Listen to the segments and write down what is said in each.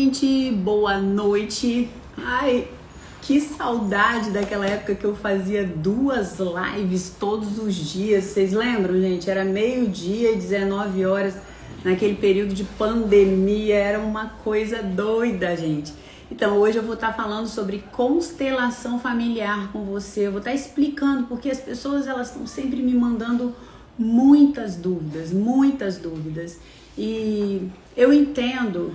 gente, boa noite. Ai, que saudade daquela época que eu fazia 2 lives todos os dias. Vocês lembram, gente? Era meio-dia e 19 horas, naquele período de pandemia. Era uma coisa doida, gente. Então, hoje eu vou estar falando sobre constelação familiar com você. Eu vou estar explicando, porque as pessoas elas estão sempre me mandando muitas dúvidas. E eu entendo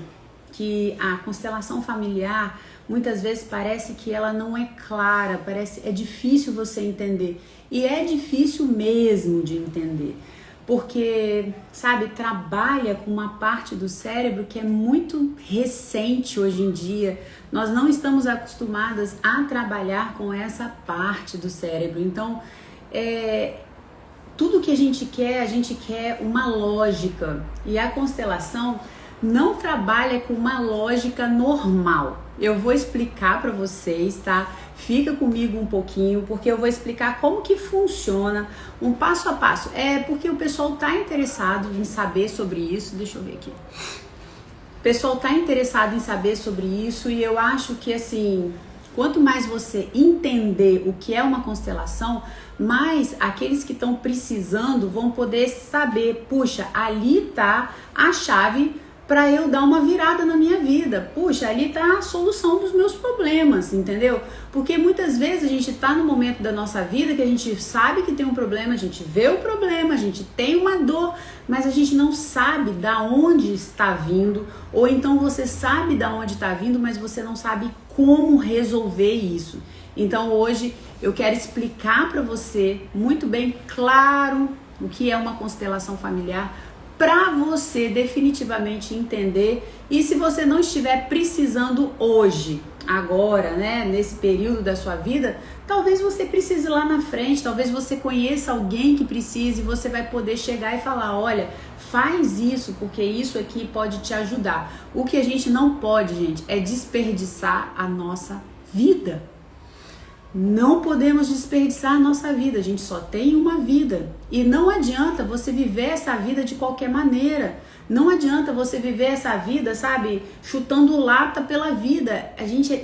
que a constelação familiar muitas vezes parece que ela não é clara, é difícil você entender. E é difícil mesmo de entender, porque, sabe, trabalha com uma parte do cérebro que é muito recente hoje em dia. Nós não estamos acostumadas a trabalhar com essa parte do cérebro. Então, tudo que a gente quer uma lógica. E a constelação não trabalha com uma lógica normal. Eu vou explicar para vocês, tá? Fica comigo um pouquinho, porque eu vou explicar como que funciona, um passo a passo. É porque o pessoal tá interessado em saber sobre isso. Deixa eu ver aqui. O pessoal tá interessado em saber sobre isso e eu acho que, assim, quanto mais você entender o que é uma constelação, mais aqueles que estão precisando vão poder saber, puxa, ali tá a chave para eu dar uma virada na minha vida. Puxa, ali tá a solução dos meus problemas, entendeu? Porque muitas vezes a gente tá no momento da nossa vida que a gente sabe que tem um problema, a gente vê o problema, a gente tem uma dor, mas a gente não sabe da onde está vindo, ou então você sabe da onde está vindo, mas você não sabe como resolver isso. Então hoje eu quero explicar para você muito bem claro o que é uma constelação familiar, para você definitivamente entender. E se você não estiver precisando hoje, agora, né, nesse período da sua vida, talvez você precise lá na frente, talvez você conheça alguém que precise, e você vai poder chegar e falar, olha, faz isso, porque isso aqui pode te ajudar. O que a gente não pode, gente, é desperdiçar a nossa vida. Não podemos desperdiçar a nossa vida, a gente só tem uma vida. E não adianta você viver essa vida de qualquer maneira. Não adianta você viver essa vida, sabe, chutando lata pela vida.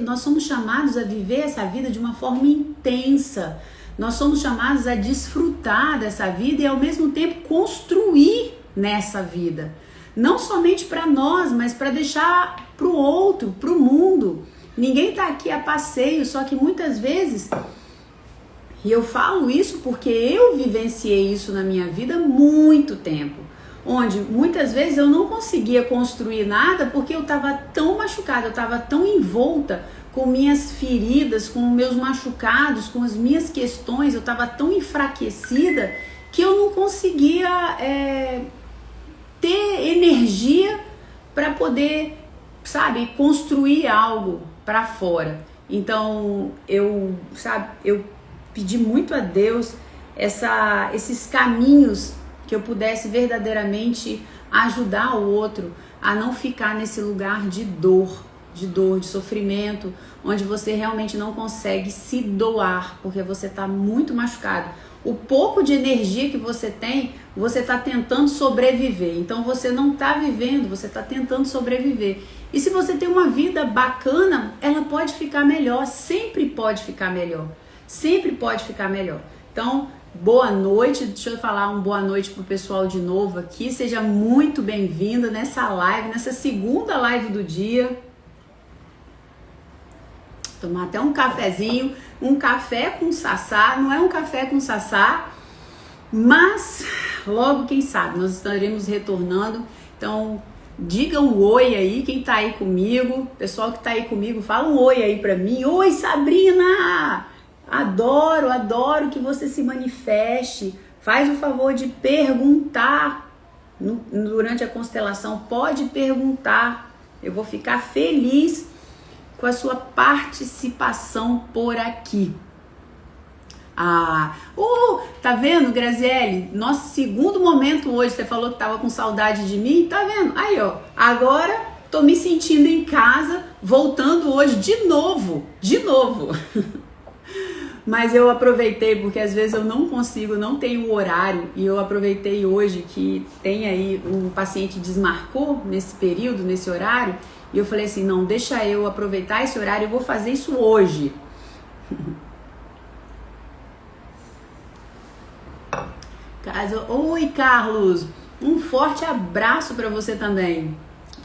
Nós somos chamados a viver essa vida de uma forma intensa. Nós somos chamados a desfrutar dessa vida e ao mesmo tempo construir nessa vida. Não somente para nós, mas para deixar para o outro, para o mundo. Ninguém tá aqui a passeio, só que muitas vezes, e eu falo isso porque eu vivenciei isso na minha vida há muito tempo, onde muitas vezes eu não conseguia construir nada porque eu tava tão machucada, eu tava tão envolta com minhas feridas, com meus machucados, com as minhas questões, eu tava tão enfraquecida que eu não conseguia ter energia para poder, sabe, construir algo para fora. Então eu pedi muito a Deus esses caminhos que eu pudesse verdadeiramente ajudar o outro a não ficar nesse lugar de dor, de sofrimento, onde você realmente não consegue se doar, porque você está muito machucado. O pouco de energia que você tem, você está tentando sobreviver. Então você não está vivendo, você está tentando sobreviver. E se você tem uma vida bacana, ela pode ficar melhor, sempre pode ficar melhor. Sempre pode ficar melhor. Então, boa noite. Deixa eu falar uma boa noite pro pessoal de novo aqui. Seja muito bem-vindo nessa live, nessa segunda live do dia. Tomar até um cafezinho, um café com sassá, não é um café com sassá, mas logo, quem sabe, nós estaremos retornando. Então, diga um oi aí, quem tá aí comigo, pessoal que tá aí comigo, fala um oi aí pra mim. Oi, Sabrina! Adoro que você se manifeste. Faz o favor de perguntar durante a constelação, pode perguntar. Eu vou ficar feliz com a sua participação por aqui. Tá vendo, Graziele? Nosso segundo momento hoje, você falou que tava com saudade de mim, tá vendo? Aí, ó, agora tô me sentindo em casa, voltando hoje de novo. Mas eu aproveitei, porque às vezes eu não consigo, não tenho horário, e eu aproveitei hoje que tem aí um paciente desmarcou nesse período, nesse horário, E eu falei assim, não, deixa eu aproveitar esse horário, eu vou fazer isso hoje. Oi, Carlos, um forte abraço para você também.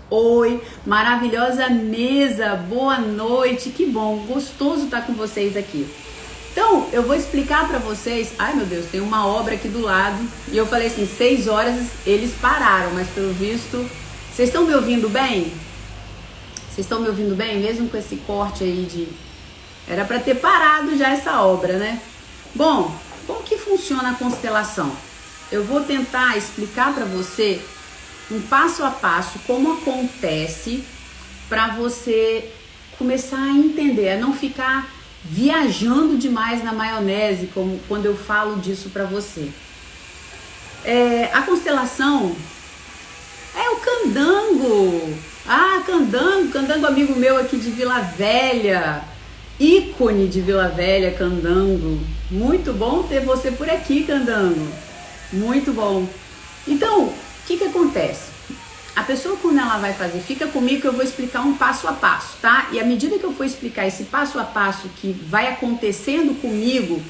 Oi, maravilhosa mesa, boa noite, que bom, gostoso estar com vocês aqui. Então, eu vou explicar para vocês, ai meu Deus, tem uma obra aqui do lado, e eu falei assim, 6 horas eles pararam, mas pelo visto, vocês estão me ouvindo bem? Vocês estão me ouvindo bem, mesmo com esse corte aí de... Era para ter parado já essa obra, né? Bom, como que funciona a constelação? Eu vou tentar explicar para você um passo a passo como acontece para você começar a entender, a não ficar viajando demais na maionese, como quando eu falo disso para você. A constelação é o candango. Ah, candango amigo meu aqui de Vila Velha, ícone de Vila Velha, candango. Muito bom ter você por aqui, candango. Muito bom. Então, o que acontece? A pessoa, quando ela vai fazer, fica comigo que eu vou explicar um passo a passo, tá? E à medida que eu for explicar esse passo a passo que vai acontecendo comigo,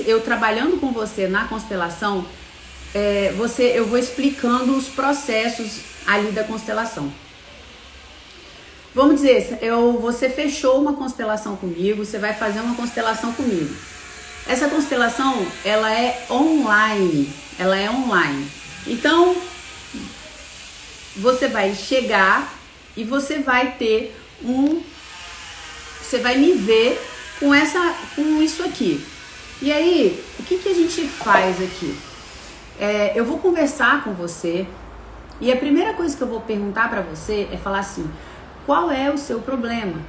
eu trabalhando com você na constelação, eu vou explicando os processos ali da constelação. Vamos dizer, você fechou uma constelação comigo, você vai fazer uma constelação comigo. Essa constelação, ela é online. Então, você vai chegar e você vai ter você vai me ver com isso aqui. E aí, o que a gente faz aqui? Eu vou conversar com você e a primeira coisa que eu vou perguntar para você é falar assim, qual é o seu problema?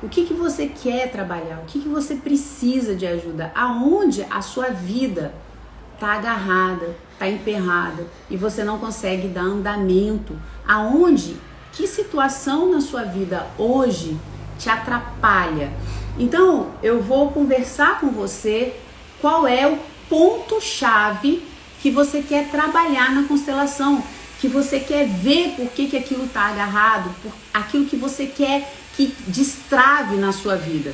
O que você quer trabalhar? O que você precisa de ajuda? Aonde a sua vida está agarrada, está emperrada e você não consegue dar andamento? Que situação na sua vida hoje te atrapalha? Então, eu vou conversar com você qual é o ponto-chave que você quer trabalhar na constelação, que você quer ver por que aquilo está agarrado, por aquilo que você quer que destrave na sua vida.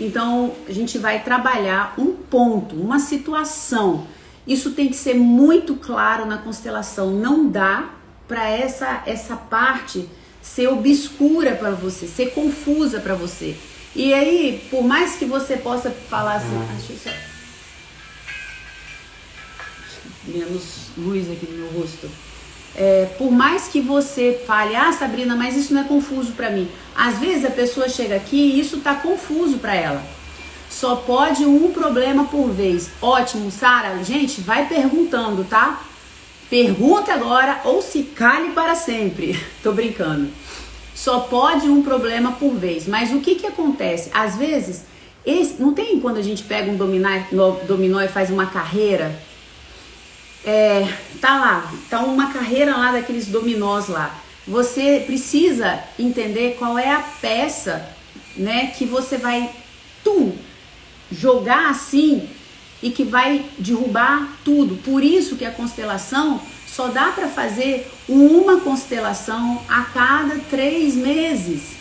Então, a gente vai trabalhar um ponto, uma situação. Isso tem que ser muito claro na constelação. Não dá para essa parte ser obscura para você, ser confusa para você. E aí, por mais que você possa falar assim, menos luz aqui no meu rosto. Por mais que você fale, Sabrina, mas isso não é confuso para mim. Às vezes a pessoa chega aqui e isso tá confuso para ela. Só pode um problema por vez. Ótimo, Sara. Gente, vai perguntando, tá? Pergunta agora ou se cale para sempre. Tô brincando. Só pode um problema por vez. Mas o que acontece? Às vezes, não tem quando a gente pega um dominó e faz uma carreira? Tá uma carreira lá daqueles dominós lá. Você precisa entender qual é a peça, né, que você vai jogar assim e que vai derrubar tudo. Por isso que a constelação só dá para fazer uma constelação a cada 3 meses.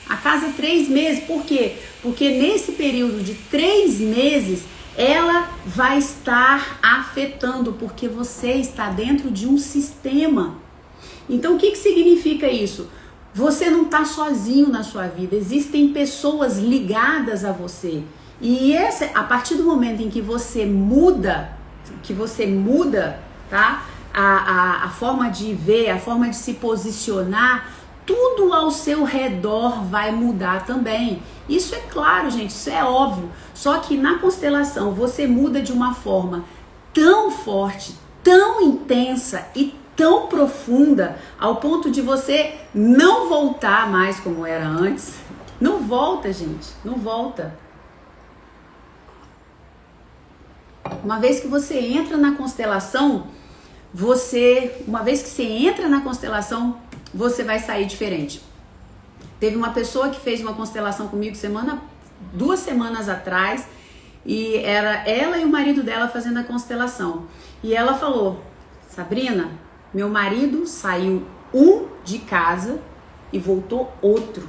A cada 3 meses. Por quê? Porque nesse período de 3 meses ela vai estar afetando, porque você está dentro de um sistema. Então, o que significa isso? Você não está sozinho na sua vida, existem pessoas ligadas a você. E a partir do momento em que você muda, tá? A forma de ver, a forma de se posicionar, tudo ao seu redor vai mudar também. Isso é claro, gente, isso é óbvio. Só que na constelação você muda de uma forma tão forte, tão intensa e tão profunda, ao ponto de você não voltar mais como era antes. Não volta, gente, não volta. Uma vez que você entra na constelação, você vai sair diferente. Teve uma pessoa que fez uma constelação comigo 2 semanas atrás, e era ela e o marido dela fazendo a constelação. E ela falou: Sabrina, meu marido saiu de casa e voltou outro.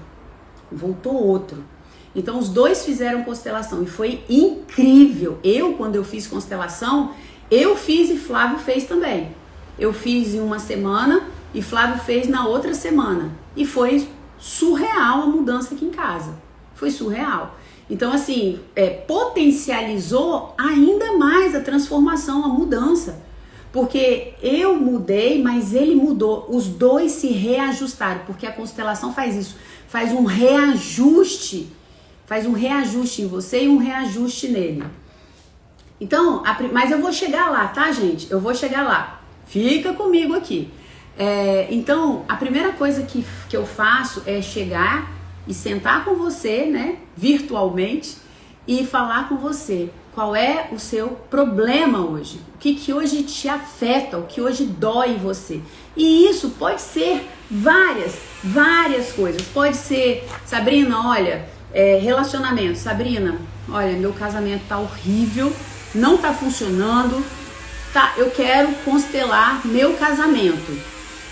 Então os dois fizeram constelação e foi incrível. Quando eu fiz constelação, eu fiz e Flávio fez também. Eu fiz em uma semana e Flávio fez na outra semana. E foi surreal a mudança aqui em casa. Foi surreal. Então assim, potencializou ainda mais a transformação, a mudança. Porque eu mudei, mas ele mudou. Os dois se reajustaram, porque a constelação faz isso. Faz um reajuste em você e um reajuste nele. Então, mas eu vou chegar lá, tá, gente? Eu vou chegar lá. Fica comigo aqui. Então, a primeira coisa que eu faço é chegar e sentar com você, né, virtualmente, e falar com você qual é o seu problema hoje. O que hoje te afeta, o que hoje dói em você. E isso pode ser várias coisas. Pode ser, Sabrina, olha, relacionamento. Sabrina, olha, meu casamento tá horrível, não tá funcionando, tá? Eu quero constelar meu casamento.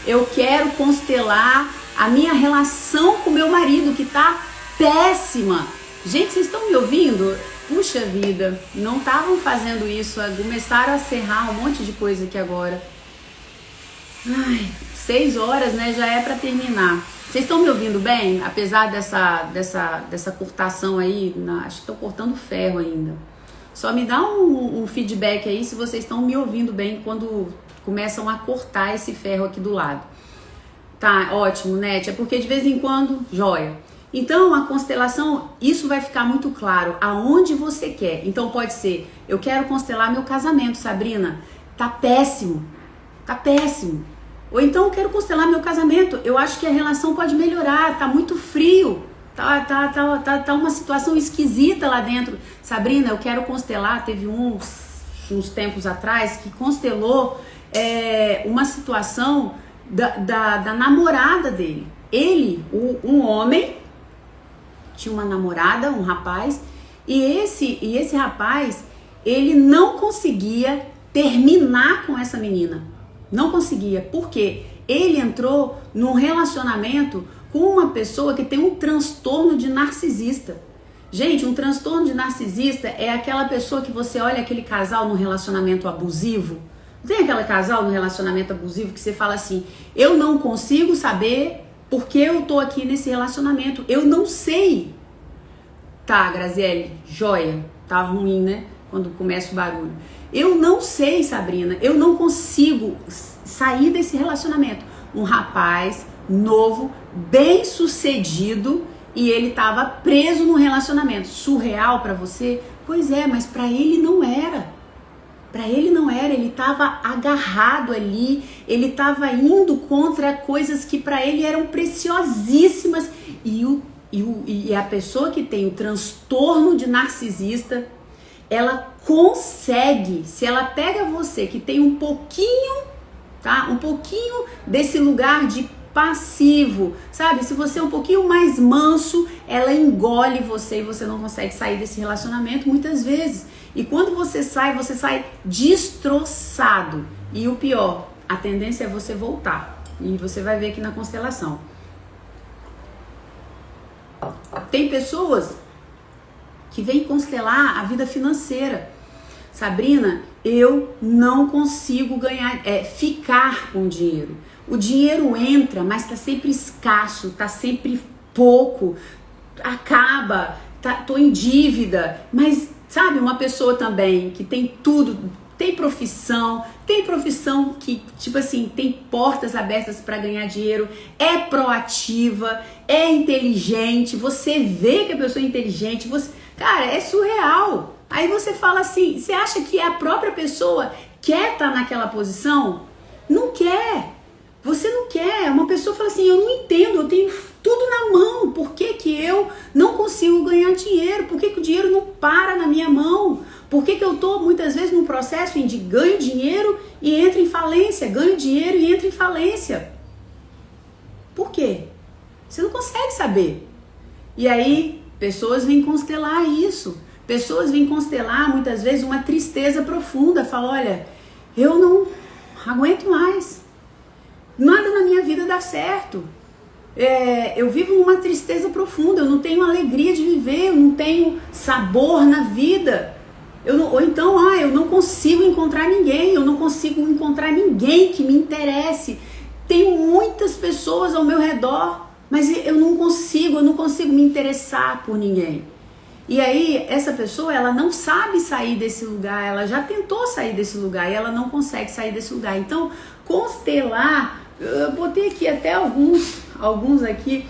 Eu quero constelar a minha relação com meu marido, que tá péssima. Gente, vocês estão me ouvindo? Puxa vida, não estavam fazendo isso, começaram a serrar um monte de coisa aqui agora. Ai, 6 horas, né? Já é para terminar. Vocês estão me ouvindo bem? Apesar dessa cortação aí, acho que estou cortando ferro ainda. Só me dá um feedback aí se vocês estão me ouvindo bem quando começam a cortar esse ferro aqui do lado. Tá, ótimo, Nete. É porque de vez em quando, joia. Então, a constelação, isso vai ficar muito claro aonde você quer. Então, pode ser, eu quero constelar meu casamento, Sabrina. Tá péssimo. Ou então, eu quero constelar meu casamento. Eu acho que a relação pode melhorar. Tá muito frio. Tá uma situação esquisita lá dentro. Sabrina, eu quero constelar. Teve uns tempos atrás que constelou uma situação da namorada dele. Ele, um homem, tinha uma namorada, um rapaz, e esse rapaz, ele não conseguia terminar com essa menina. Não conseguia. Por quê? Ele entrou num relacionamento com uma pessoa que tem um transtorno de narcisista. Gente, um transtorno de narcisista é aquela pessoa que você olha aquele casal no relacionamento abusivo. Tem aquele casal no relacionamento abusivo que você fala assim, eu não consigo saber por que eu tô aqui nesse relacionamento. Eu não sei. Tá, Graziele, joia. Tá ruim, né? Quando começa o barulho. Eu não sei, Sabrina. Eu não consigo sair desse relacionamento. Um rapaz novo, bem sucedido, e ele tava preso no relacionamento. Surreal pra você? Pois é, mas pra ele não era. Pra ele não era, ele estava agarrado ali, ele estava indo contra coisas que para ele eram preciosíssimas. E a pessoa que tem o transtorno de narcisista, ela consegue, se ela pega você que tem um pouquinho, tá? Um pouquinho desse lugar de passivo, sabe? Se você é um pouquinho mais manso, ela engole você e você não consegue sair desse relacionamento muitas vezes. E quando você sai destroçado. E o pior, a tendência é você voltar. E você vai ver aqui na constelação. Tem pessoas que vêm constelar a vida financeira. Sabrina, eu não consigo ficar com dinheiro. O dinheiro entra, mas tá sempre escasso, tá sempre pouco, acaba, tô em dívida, mas sabe, uma pessoa também que tem tudo, tem profissão que, tipo assim, tem portas abertas para ganhar dinheiro, é proativa, é inteligente, você vê que a pessoa é inteligente, cara, é surreal. Aí você fala assim, você acha que a própria pessoa quer estar naquela posição? Não quer. Você não quer. Uma pessoa fala assim, eu não entendo, eu tenho tudo na mão, por que que eu não consigo ganhar dinheiro? Por que que o dinheiro não para na minha mão? Por que que eu tô muitas vezes num processo de ganho dinheiro e entro em falência, ganho dinheiro e entro em falência? Por quê? Você não consegue saber. E aí, pessoas vêm constelar isso. Pessoas vêm constelar muitas vezes uma tristeza profunda. Fala, olha, eu não aguento mais. Nada na minha vida dá certo. eu vivo numa tristeza profunda, eu não tenho alegria de viver, eu não tenho sabor na vida. Ou então, eu não consigo encontrar ninguém, eu não consigo encontrar ninguém que me interesse. Tenho muitas pessoas ao meu redor, mas eu não consigo me interessar por ninguém. E aí, essa pessoa, ela não sabe sair desse lugar, ela já tentou sair desse lugar e ela não consegue sair desse lugar. Então, constelar, eu botei aqui até alguns aqui.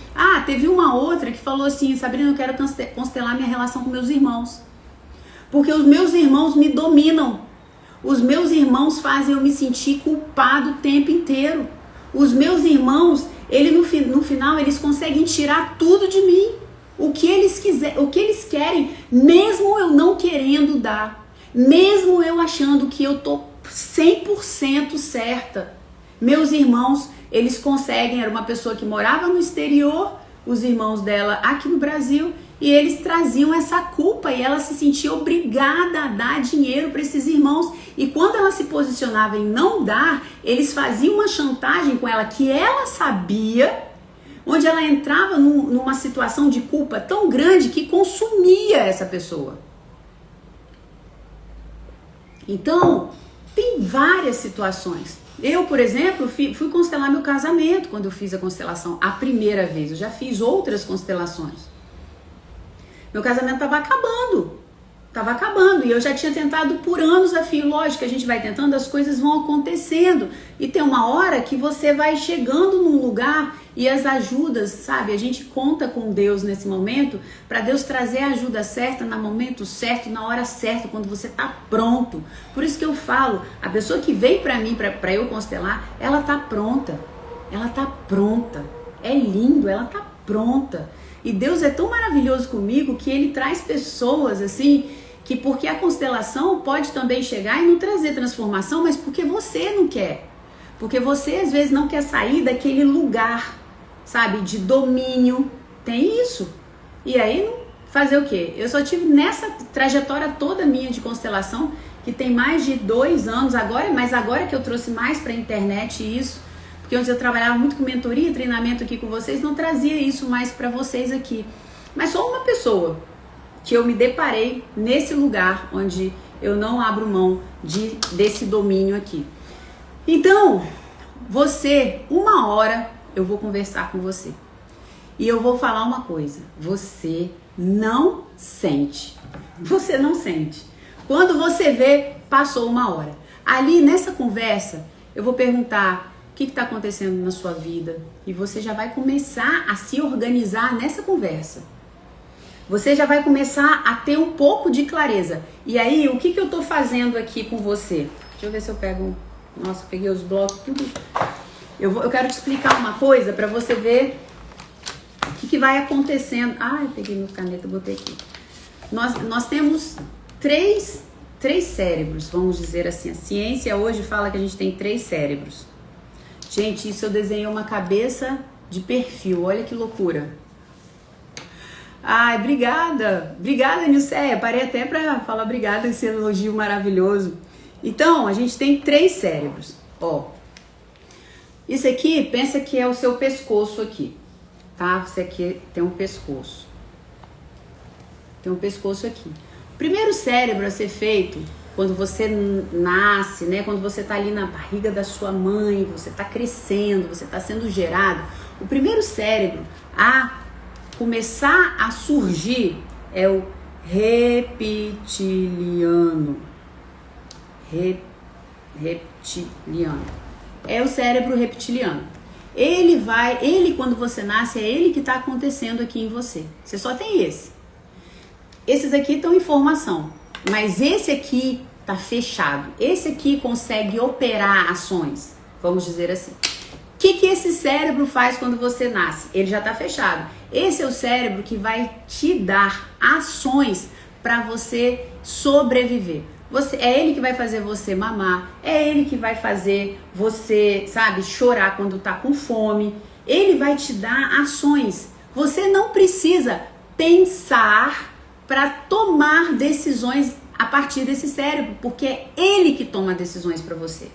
Teve uma outra que falou assim: Sabrina, eu quero constelar minha relação com meus irmãos. Porque os meus irmãos me dominam. Os meus irmãos fazem eu me sentir culpado o tempo inteiro. Os meus irmãos, no final, eles conseguem tirar tudo de mim. O que eles querem, mesmo eu não querendo dar. Mesmo eu achando que eu tô 100% certa. Meus irmãos, eles conseguem. Era uma pessoa que morava no exterior, os irmãos dela aqui no Brasil, e eles traziam essa culpa e ela se sentia obrigada a dar dinheiro para esses irmãos. E quando ela se posicionava em não dar, eles faziam uma chantagem com ela que ela sabia, onde ela entrava numa situação de culpa tão grande que consumia essa pessoa. Então, tem várias situações. Eu, por exemplo, fui constelar meu casamento quando eu fiz a constelação a primeira vez. Eu já fiz outras constelações. Meu casamento estava acabando e eu já tinha tentado por anos a fio. Lógico, a gente vai tentando, as coisas vão acontecendo e tem uma hora que você vai chegando num lugar e as ajudas, sabe? A gente conta com Deus nesse momento para Deus trazer a ajuda certa, no momento certo, na hora certa, quando você tá pronto. Por isso que eu falo, a pessoa que veio para mim, para eu constelar, ela tá pronta. Ela tá pronta. É lindo, ela tá pronta. E Deus é tão maravilhoso comigo que Ele traz pessoas assim, que porque a constelação pode também chegar e não trazer transformação, mas porque você não quer. Porque você às vezes não quer sair daquele lugar, sabe, de domínio. Tem isso. E aí, fazer o quê? Eu só tive nessa trajetória toda minha de constelação, que tem mais de 2 anos agora, mas agora que eu trouxe mais para a internet isso, porque antes eu trabalhava muito com mentoria e treinamento aqui com vocês, não trazia isso mais para vocês aqui. Mas só uma pessoa que eu me deparei nesse lugar onde eu não abro mão desse domínio aqui. Então, você, uma hora eu vou conversar com você. E eu vou falar uma coisa, você não sente. Você não sente. Quando você vê, passou uma hora. Ali nessa conversa, eu vou perguntar: o que está acontecendo na sua vida? E você já vai começar a se organizar nessa conversa. Você já vai começar a ter um pouco de clareza. E aí, o que eu estou fazendo aqui com você? Deixa eu ver se eu pego... Nossa, peguei os blocos, tudo. Eu quero te explicar uma coisa para você ver o que vai acontecendo. Eu peguei minha caneta, botei aqui. Nós temos três cérebros, vamos dizer assim. A ciência hoje fala que a gente tem 3 cérebros. Gente, isso eu desenhei uma cabeça de perfil, olha que loucura. Obrigada, Nilceia, parei até pra falar obrigada, esse elogio maravilhoso. Então, a gente tem 3 cérebros, Isso aqui, pensa que é o seu pescoço aqui, tá? Você aqui tem um pescoço. Tem um pescoço aqui. O primeiro cérebro a ser feito quando você nasce, né? Quando você tá ali na barriga da sua mãe, você tá crescendo, você tá sendo gerado. O primeiro cérebro a começar a surgir é o reptiliano. Reptiliano. É o cérebro reptiliano. Ele quando você nasce, é ele que tá acontecendo aqui em você. Você só tem esse. Esses aqui estão em formação. Mas esse aqui tá fechado. Esse aqui consegue operar ações, vamos dizer assim. O que esse cérebro faz quando você nasce? Ele já tá fechado. Esse é o cérebro que vai te dar ações para você sobreviver. É ele que vai fazer você mamar. É ele que vai fazer você, sabe, chorar quando tá com fome. Ele vai te dar ações. Você não precisa pensar para tomar decisões a partir desse cérebro, porque é ele que toma decisões para você.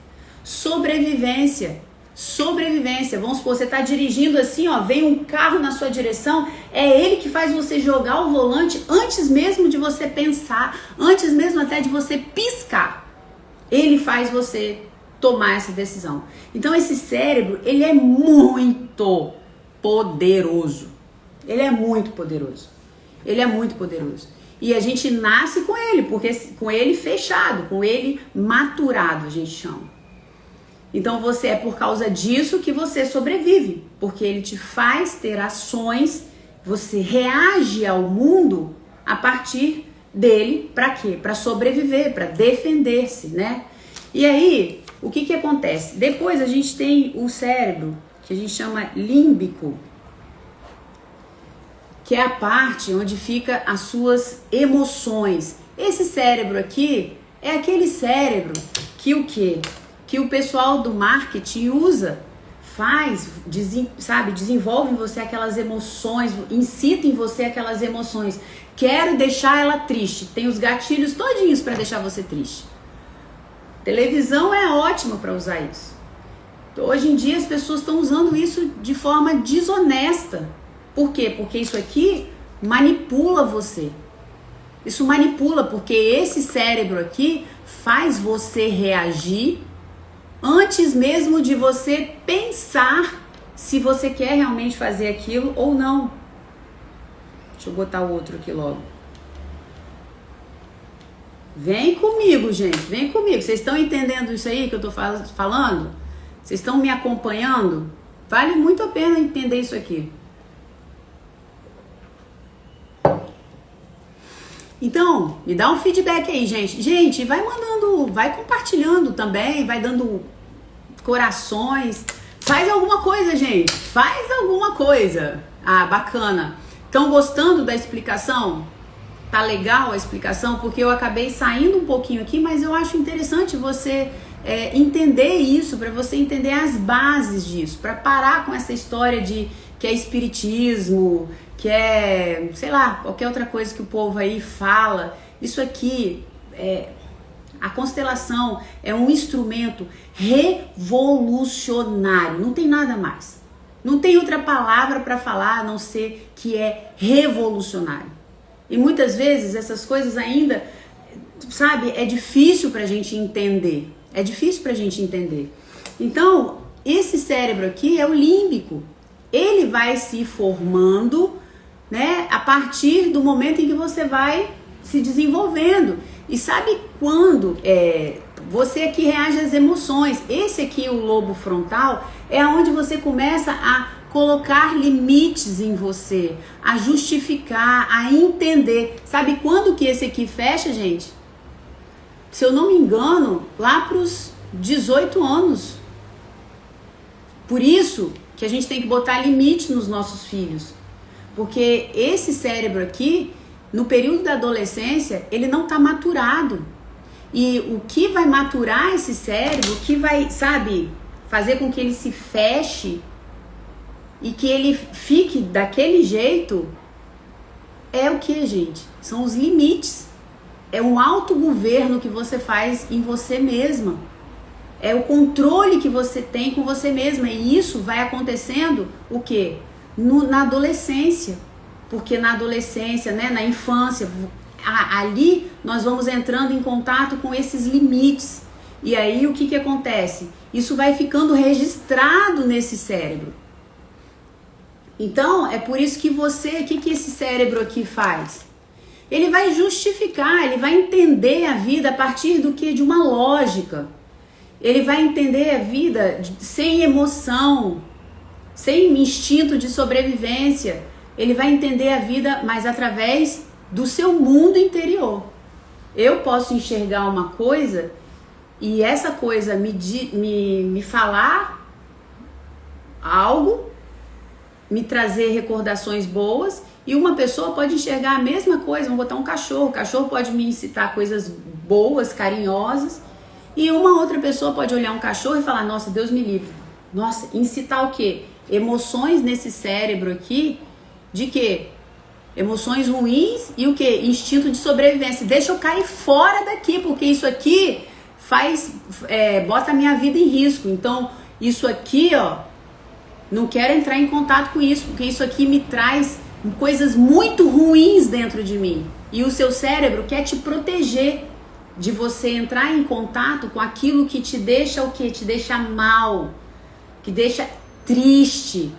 Sobrevivência. sobrevivência. Vamos supor, você está dirigindo assim, ó, vem um carro na sua direção, é ele que faz você jogar o volante antes mesmo de você pensar, antes mesmo até de você piscar. Ele faz você tomar essa decisão. Então esse cérebro, ele é muito poderoso. Ele é muito poderoso. Ele é muito poderoso. E a gente nasce com ele, porque com ele fechado, com ele maturado, a gente chama. Então você é por causa disso que você sobrevive, porque ele te faz ter ações, você reage ao mundo a partir dele, para quê? Para sobreviver, para defender-se, né? E aí, o que acontece? Depois a gente tem o cérebro, que a gente chama límbico, que é a parte onde fica as suas emoções. Esse cérebro aqui é aquele cérebro que o quê? Que o pessoal do marketing usa, desenvolve em você aquelas emoções, incita em você aquelas emoções. Quero deixar ela triste. Tem os gatilhos todinhos para deixar você triste. Televisão é ótima para usar isso. Hoje em dia as pessoas estão usando isso de forma desonesta. Por quê? Porque isso aqui manipula você. Isso manipula porque esse cérebro aqui faz você reagir antes mesmo de você pensar se você quer realmente fazer aquilo ou não. Deixa eu botar o outro aqui logo. Vem comigo, gente, vem comigo. Vocês estão entendendo isso aí que eu tô falando? Vocês estão me acompanhando? Vale muito a pena entender isso aqui. Então, me dá um feedback aí, gente. Gente, vai mandando, vai compartilhando também, vai dando corações. Faz alguma coisa, gente. Faz alguma coisa. Ah, bacana. Estão gostando da explicação? Tá legal a explicação? Porque eu acabei saindo um pouquinho aqui, mas eu acho interessante você entender isso, para você entender as bases disso, para parar com essa história de que é espiritismo, que é, sei lá, qualquer outra coisa que o povo aí fala. Isso aqui, a constelação é um instrumento revolucionário, não tem nada mais. Não tem outra palavra para falar a não ser que é revolucionário. E muitas vezes essas coisas ainda, sabe, é difícil pra gente entender. É difícil pra gente entender. Então, esse cérebro aqui é o límbico. Ele vai se formando, né, a partir do momento em que você vai se desenvolvendo. E sabe quando você aqui reage às emoções? Esse aqui, o lobo frontal, é onde você começa a colocar limites em você, a justificar, a entender. Sabe quando que esse aqui fecha, gente? Se eu não me engano, lá para os 18 anos. Por isso que a gente tem que botar limite nos nossos filhos. Porque esse cérebro aqui, no período da adolescência, ele não está maturado. E o que vai maturar esse cérebro, o que vai, sabe, fazer com que ele se feche e que ele fique daquele jeito, é o que, gente? São os limites. É um autogoverno que você faz em você mesma. É o controle que você tem com você mesma. E isso vai acontecendo, o quê? Na adolescência. Porque na adolescência, né, na infância, ali nós vamos entrando em contato com esses limites. E aí o que acontece? Isso vai ficando registrado nesse cérebro. Então, é por isso que o que esse cérebro aqui faz? Ele vai justificar, ele vai entender a vida a partir do que? De uma lógica. Ele vai entender a vida sem emoção, sem instinto de sobrevivência. Ele vai entender a vida, mas através do seu mundo interior. Eu posso enxergar uma coisa e essa coisa me falar algo, me trazer recordações boas, e uma pessoa pode enxergar a mesma coisa. Vamos botar um cachorro. O cachorro pode me incitar coisas boas, carinhosas, e uma outra pessoa pode olhar um cachorro e falar, nossa, Deus me livre. Nossa, incitar o quê? Emoções nesse cérebro aqui, de quê? Emoções ruins e o quê? Instinto de sobrevivência. Deixa eu cair fora daqui, porque isso aqui bota a minha vida em risco. Então, Isso aqui, ó, não quero entrar em contato com isso, porque isso aqui me traz coisas muito ruins dentro de mim. E o seu cérebro quer te proteger de você entrar em contato com aquilo que te deixa o quê? Te deixa mal, que deixa triste,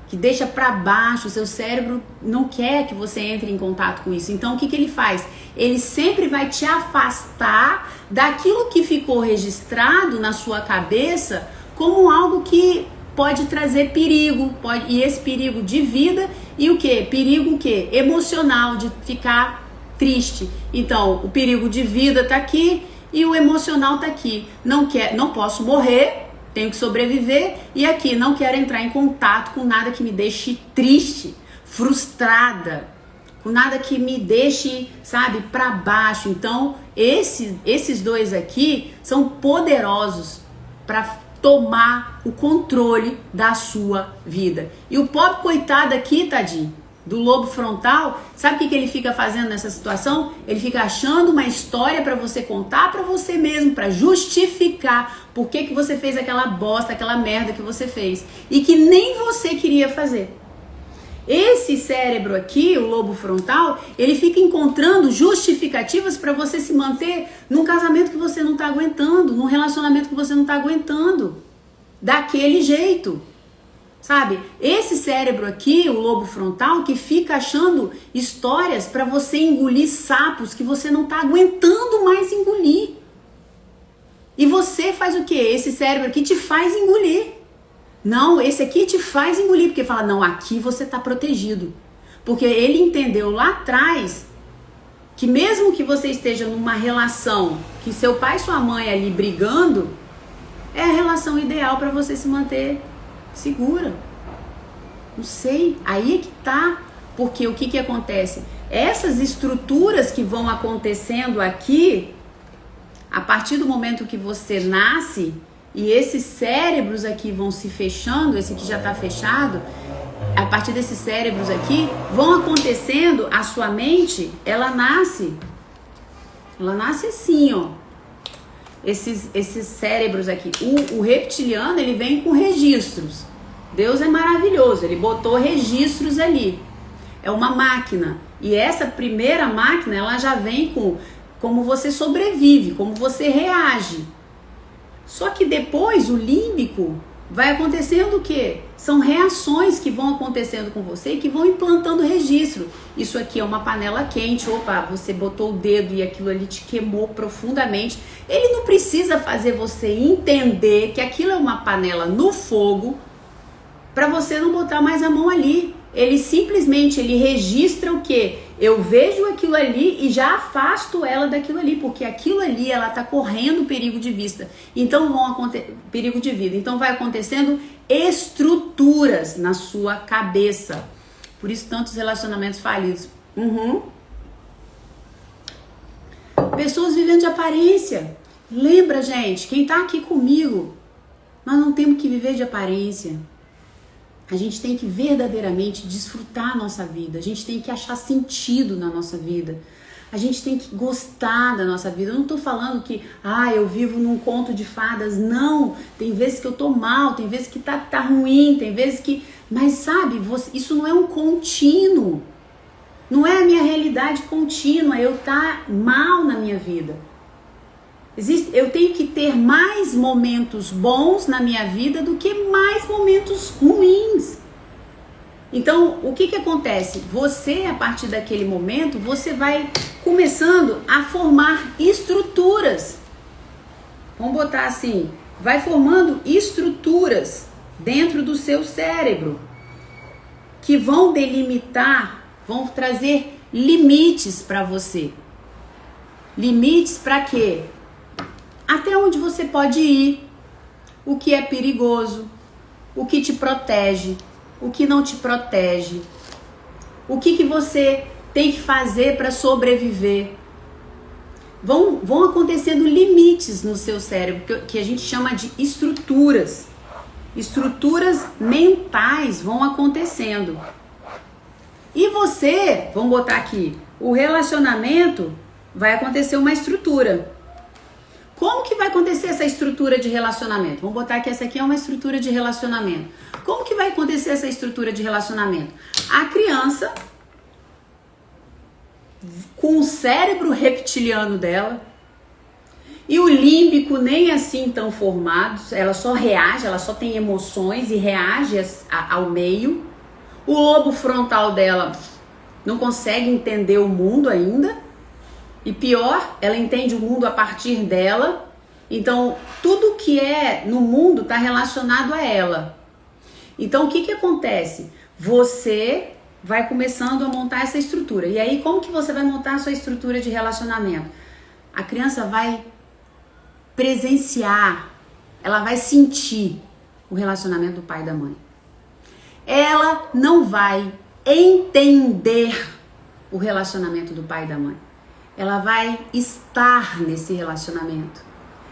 que deixa para baixo. O seu cérebro não quer que você entre em contato com isso. Então o que ele faz? Ele sempre vai te afastar daquilo que ficou registrado na sua cabeça como algo que pode trazer perigo, e esse perigo de vida e o quê? Perigo o quê? Emocional, de ficar triste. Então, o perigo de vida tá aqui e o emocional tá aqui. Não posso morrer, tenho que sobreviver, e aqui não quero entrar em contato com nada que me deixe triste, frustrada, com nada que me deixe, sabe, para baixo. Então, esses dois aqui são poderosos para tomar o controle da sua vida. E o pobre coitado aqui, tadinho, do lobo frontal, sabe o que ele fica fazendo nessa situação? Ele fica achando uma história para você contar para você mesmo, para justificar por que você fez aquela bosta, aquela merda que você fez e que nem você queria fazer. Esse cérebro aqui, o lobo frontal, ele fica encontrando justificativas para você se manter num casamento que você não tá aguentando, num relacionamento que você não tá aguentando, daquele jeito. Sabe? Esse cérebro aqui, o lobo frontal, que fica achando histórias para você engolir sapos que você não tá aguentando mais engolir. E você faz o quê? Esse cérebro aqui te faz engolir. Não, esse aqui te faz engolir, porque fala, não, aqui você tá protegido. Porque ele entendeu lá atrás que mesmo que você esteja numa relação que seu pai e sua mãe ali brigando, é a relação ideal para você se manter segura. Não sei, aí é que tá. Porque o que acontece? Essas estruturas que vão acontecendo aqui, a partir do momento que você nasce, e esses cérebros aqui vão se fechando, esse aqui já tá fechado, a partir desses cérebros aqui, vão acontecendo, a sua mente, ela nasce assim, ó. Esses cérebros aqui, o reptiliano, ele vem com registros. Deus é maravilhoso, ele botou registros ali. É uma máquina. E essa primeira máquina, ela já vem com como você sobrevive, como você reage. Só que depois o límbico vai acontecendo o quê? São reações que vão acontecendo com você e que vão implantando registro. Isso aqui é uma panela quente, opa, você botou o dedo e aquilo ali te queimou profundamente. Ele não precisa fazer você entender que aquilo é uma panela no fogo para você não botar mais a mão ali. Ele simplesmente, ele registra o quê? Eu vejo aquilo ali e já afasto ela daquilo ali, porque aquilo ali, ela tá correndo perigo de vista. Então perigo de vida. Então vai acontecendo estruturas na sua cabeça. Por isso tantos relacionamentos falidos. Pessoas vivendo de aparência. Lembra, gente, quem tá aqui comigo, nós não temos que viver de aparência. A gente tem que verdadeiramente desfrutar a nossa vida. A gente tem que achar sentido na nossa vida. A gente tem que gostar da nossa vida. Eu não tô falando que, eu vivo num conto de fadas. Não, tem vezes que eu tô mal, tem vezes que tá ruim, tem vezes que... Mas sabe, isso não é um contínuo. Não é a minha realidade contínua, eu tá mal na minha vida. Eu tenho que ter mais momentos bons na minha vida do que mais momentos ruins. Então, o que acontece? Você, a partir daquele momento, você vai começando a formar estruturas. Vamos botar assim, vai formando estruturas dentro do seu cérebro que vão delimitar, vão trazer limites para você. Limites para quê? Até onde você pode ir, o que é perigoso, o que te protege, o que não te protege, o que você tem que fazer para sobreviver. Vão acontecendo limites no seu cérebro, que a gente chama de estruturas. Estruturas mentais vão acontecendo. E você, vamos botar aqui, o relacionamento vai acontecer uma estrutura. Como que vai acontecer essa estrutura de relacionamento? Vamos botar que essa aqui é uma estrutura de relacionamento. Como que vai acontecer essa estrutura de relacionamento? A criança, com o cérebro reptiliano dela e o límbico nem assim tão formados, ela só reage, ela só tem emoções e reage ao meio. O lobo frontal dela não consegue entender o mundo ainda. E pior, ela entende o mundo a partir dela. Então, tudo que é no mundo está relacionado a ela. Então, o que acontece? Você vai começando a montar essa estrutura. E aí, como que você vai montar a sua estrutura de relacionamento? A criança vai presenciar, ela vai sentir o relacionamento do pai e da mãe. Ela não vai entender o relacionamento do pai e da mãe. Ela vai estar nesse relacionamento.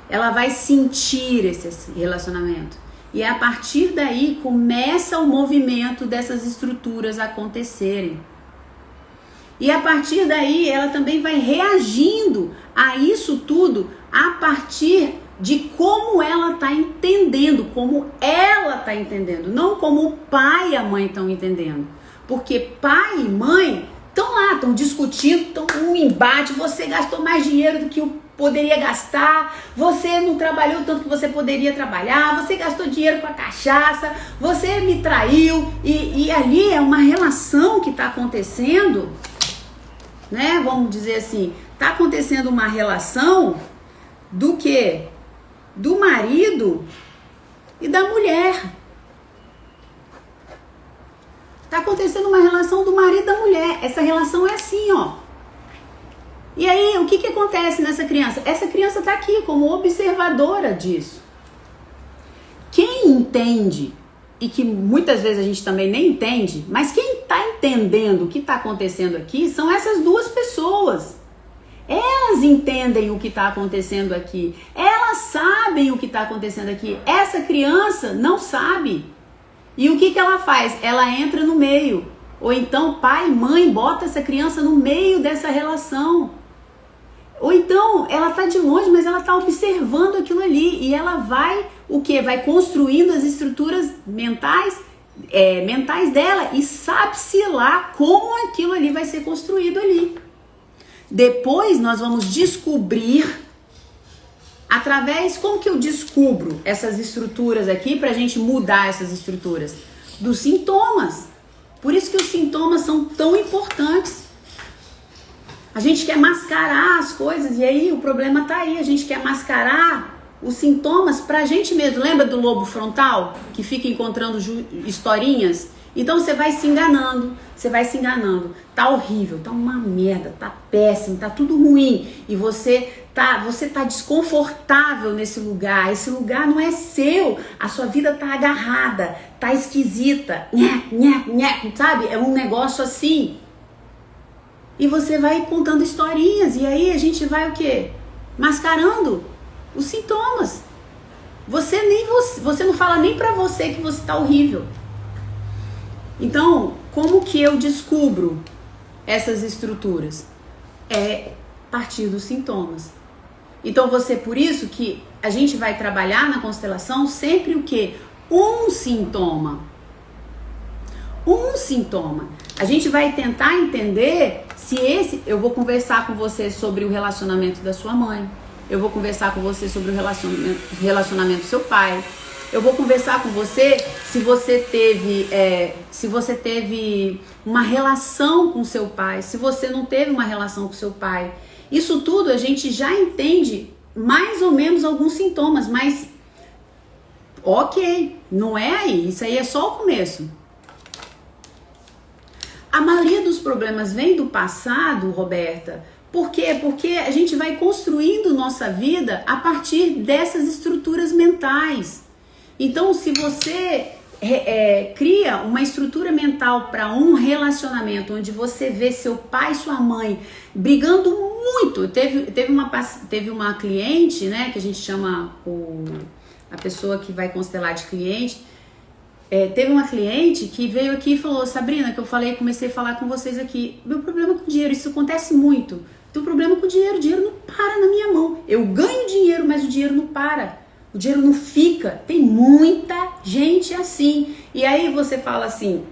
Ela vai sentir esse relacionamento. E a partir daí começa o movimento dessas estruturas acontecerem. E a partir daí ela também vai reagindo a isso tudo a partir de como ela está entendendo, não como o pai e a mãe estão entendendo. Porque pai e mãe estão lá, estão discutindo, estão um embate, você gastou mais dinheiro do que poderia gastar, você não trabalhou tanto que você poderia trabalhar, você gastou dinheiro com a cachaça, você me traiu, e ali é uma relação que está acontecendo, né? Vamos dizer assim, está acontecendo uma relação do quê? Do marido e da mulher. Tá acontecendo uma relação do marido e da mulher. Essa relação é assim, ó. E aí, o que acontece nessa criança? Essa criança tá aqui como observadora disso. Quem entende, e que muitas vezes a gente também nem entende, mas quem tá entendendo o que tá acontecendo aqui são essas duas pessoas. Elas entendem o que está acontecendo aqui. Elas sabem o que está acontecendo aqui. Essa criança não sabe. E o que ela faz? Ela entra no meio. Ou então pai e mãe bota essa criança no meio dessa relação. Ou então ela está de longe, mas ela está observando aquilo ali. E ela vai, o quê? Vai construindo as estruturas mentais dela. E sabe-se lá como aquilo ali vai ser construído ali. Depois nós vamos descobrir, como que eu descubro essas estruturas aqui para a gente mudar essas estruturas? Dos sintomas. Por isso que os sintomas são tão importantes. A gente quer mascarar as coisas e aí o problema tá aí. A gente quer mascarar os sintomas pra gente mesmo. Lembra do lobo frontal que fica encontrando historinhas? Então você vai se enganando, tá horrível, tá uma merda, tá péssimo, tá tudo ruim e você tá desconfortável nesse lugar, esse lugar não é seu, a sua vida tá agarrada, tá esquisita, sabe? É um negócio assim. E você vai contando historinhas e aí a gente vai o quê? Mascarando os sintomas. Você não fala nem pra você que você tá horrível. Então, como que eu descubro essas estruturas? É a partir dos sintomas. Então, por isso que a gente vai trabalhar na constelação sempre o quê? Um sintoma. A gente vai tentar entender se eu vou conversar com você sobre o relacionamento da sua mãe. Eu vou conversar com você sobre o relacionamento do seu pai. Eu vou conversar com você se você teve uma relação com seu pai, se você não teve uma relação com seu pai. Isso tudo a gente já entende mais ou menos alguns sintomas, mas ok, não é aí, isso aí é só o começo. A maioria dos problemas vem do passado, Roberta. Por quê? Porque a gente vai construindo nossa vida a partir dessas estruturas mentais. Então, se você cria uma estrutura mental para um relacionamento onde você vê seu pai e sua mãe brigando muito, teve uma cliente, né, que a gente chama a pessoa que vai constelar de cliente, Teve uma cliente que veio aqui e falou, Sabrina, que eu comecei a falar com vocês aqui, meu problema com o dinheiro, isso acontece muito. Tem problema com o dinheiro não para na minha mão. Eu ganho dinheiro, mas o dinheiro não para. O dinheiro não fica. Tem muita gente assim. E aí você fala assim,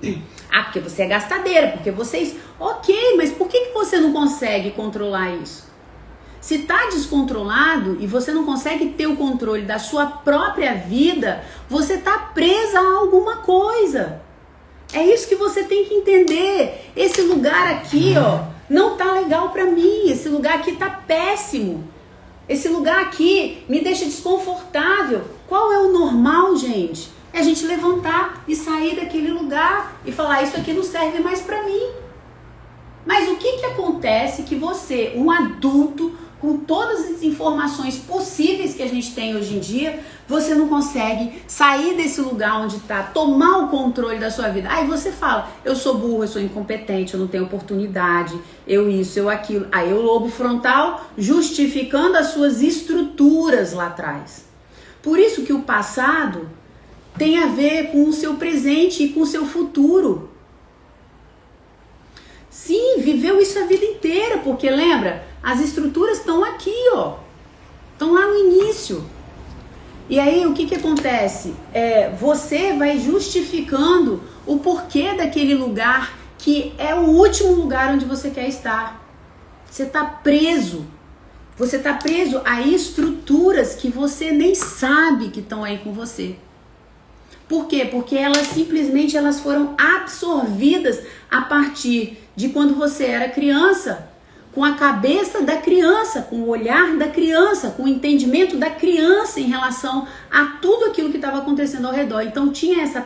porque você é gastadeira, porque vocês... Ok, mas por que você não consegue controlar isso? Se tá descontrolado e você não consegue ter o controle da sua própria vida, você tá presa a alguma coisa. É isso que você tem que entender. Esse lugar aqui, não tá legal pra mim. Esse lugar aqui tá péssimo. Esse lugar aqui me deixa desconfortável. Qual é o normal, gente? É a gente levantar e sair daquele lugar e falar, isso aqui não serve mais pra mim. Mas o que acontece que você, um adulto, com todas as informações possíveis que a gente tem hoje em dia, você não consegue sair desse lugar onde está, tomar o controle da sua vida. Aí você fala, eu sou burro, eu sou incompetente, eu não tenho oportunidade, eu isso, eu aquilo. Aí o lobo frontal justificando as suas estruturas lá atrás. Por isso que o passado tem a ver com o seu presente e com o seu futuro. Sim, viveu isso a vida inteira, porque lembra, as estruturas estão aqui, estão lá no início. E aí o que acontece? Você vai justificando o porquê daquele lugar que é o último lugar onde você quer estar. Você está preso. Você está preso a estruturas que você nem sabe que estão aí com você. Por quê? Porque elas foram absorvidas a partir de quando você era criança, com a cabeça da criança, com o olhar da criança, com o entendimento da criança em relação a tudo aquilo que estava acontecendo ao redor. Então tinha essa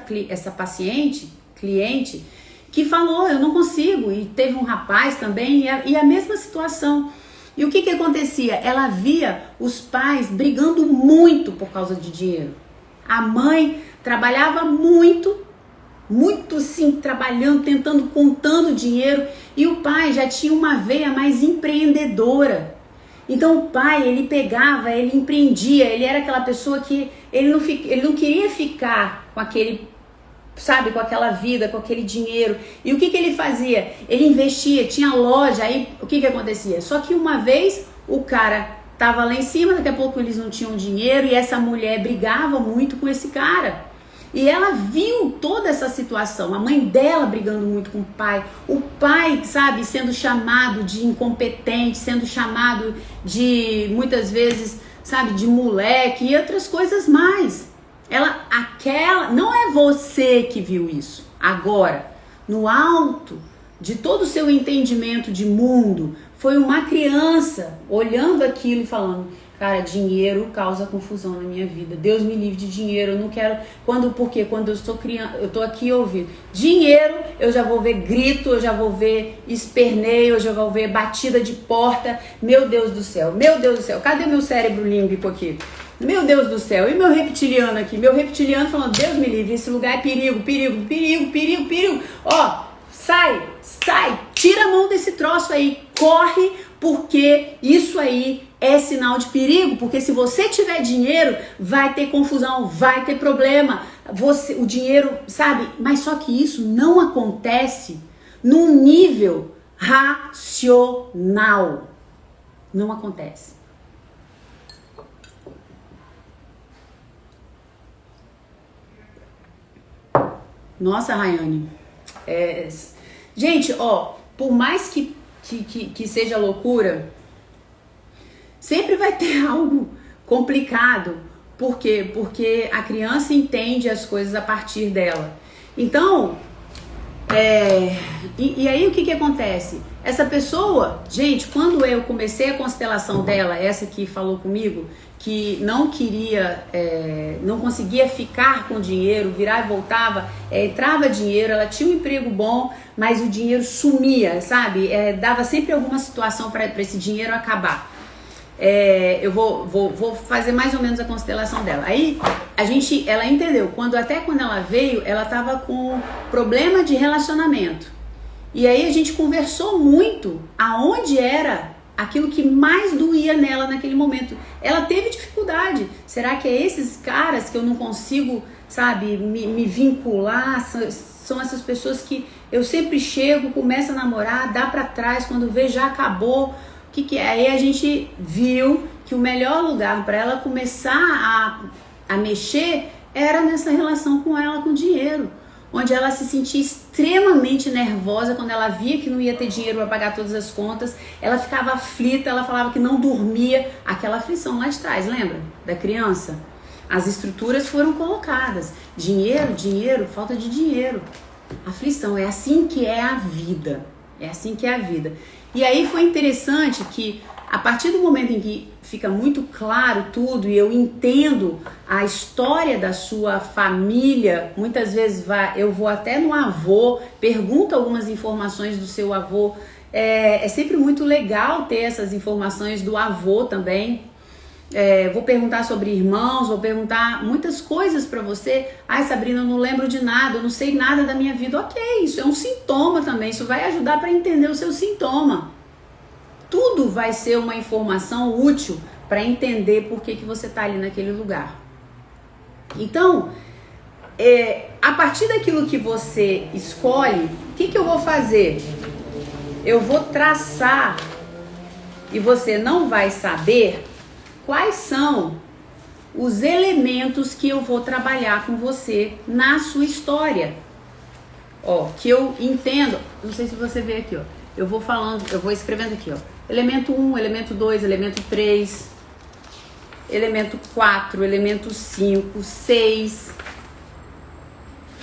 cliente, que falou, eu não consigo, e teve um rapaz também, e a mesma situação. E o que acontecia? Ela via os pais brigando muito por causa de dinheiro. A mãe trabalhava muito sim, trabalhando, contando dinheiro, e o pai já tinha uma veia mais empreendedora. Então o pai, ele empreendia, ele era aquela pessoa que ele não queria ficar com aquele, com aquela vida, com aquele dinheiro. E o que ele fazia? Ele investia, tinha loja, aí o que acontecia? Só que uma vez o cara tava lá em cima, daqui a pouco eles não tinham dinheiro, e essa mulher brigava muito com esse cara. E ela viu toda essa situação, a mãe dela brigando muito com o pai, sendo chamado de incompetente, sendo chamado de, muitas vezes, de moleque e outras coisas mais. Não é você que viu isso. Agora, no alto de todo o seu entendimento de mundo, foi uma criança olhando aquilo e falando, cara, dinheiro causa confusão na minha vida. Deus me livre de dinheiro, eu não quero... Porque quando eu estou criança, eu estou aqui ouvindo. Dinheiro, eu já vou ver grito, eu já vou ver esperneio, eu já vou ver batida de porta. Meu Deus do céu, cadê meu cérebro límbico aqui? Meu Deus do céu, e meu reptiliano aqui? Meu reptiliano falando, Deus me livre, esse lugar é perigo. Sai, tira a mão desse troço aí, corre, porque isso aí é sinal de perigo, porque se você tiver dinheiro, vai ter confusão, vai ter problema, o dinheiro, mas só que isso não acontece num nível racional, não acontece. Nossa, Rayane, gente, por mais que seja loucura, sempre vai ter algo complicado. Por quê? Porque a criança entende as coisas a partir dela. Então, e aí o que acontece? Essa pessoa, gente, quando eu comecei a constelação dela, essa que falou comigo, que não queria, não conseguia ficar com dinheiro, virava e voltava, entrava dinheiro, ela tinha um emprego bom, mas o dinheiro sumia, dava sempre alguma situação para esse dinheiro acabar. Eu vou fazer mais ou menos a constelação dela. Aí ela entendeu, quando ela veio, ela estava com problema de relacionamento. E aí a gente conversou muito aonde era aquilo que mais doía nela naquele momento. Ela teve dificuldade. Será que é esses caras que eu não consigo, sabe, me vincular. São essas pessoas que eu sempre chego, começo a namorar, dá pra trás, quando vê já acabou. O que é? Aí a gente viu que o melhor lugar para ela começar a mexer era nessa relação com ela, com o dinheiro. Onde ela se sentia extremamente nervosa quando ela via que não ia ter dinheiro para pagar todas as contas. Ela ficava aflita, ela falava que não dormia. Aquela aflição lá de trás, lembra? Da criança. As estruturas foram colocadas. Dinheiro, dinheiro, falta de dinheiro. Aflição, é assim que é a vida. É assim que é a vida. E aí foi interessante que a partir do momento em que fica muito claro tudo e eu entendo a história da sua família, muitas vezes eu vou até no avô, pergunto algumas informações do seu avô. É sempre muito legal ter essas informações do avô também. Vou perguntar sobre irmãos, vou perguntar muitas coisas pra você. Ai, Sabrina, eu não lembro de nada, eu não sei nada da minha vida. Ok, isso é um sintoma também, isso vai ajudar para entender o seu sintoma. Tudo vai ser uma informação útil para entender por que você está ali naquele lugar. Então, a partir daquilo que você escolhe, o que eu vou fazer? Eu vou traçar, e você não vai saber quais são os elementos que eu vou trabalhar com você na sua história. Ó, que eu entendo, não sei se você vê aqui, ó. Eu vou falando, eu vou escrevendo aqui, ó. Elemento 1, elemento 2, elemento 3, elemento 4, elemento 5, 6,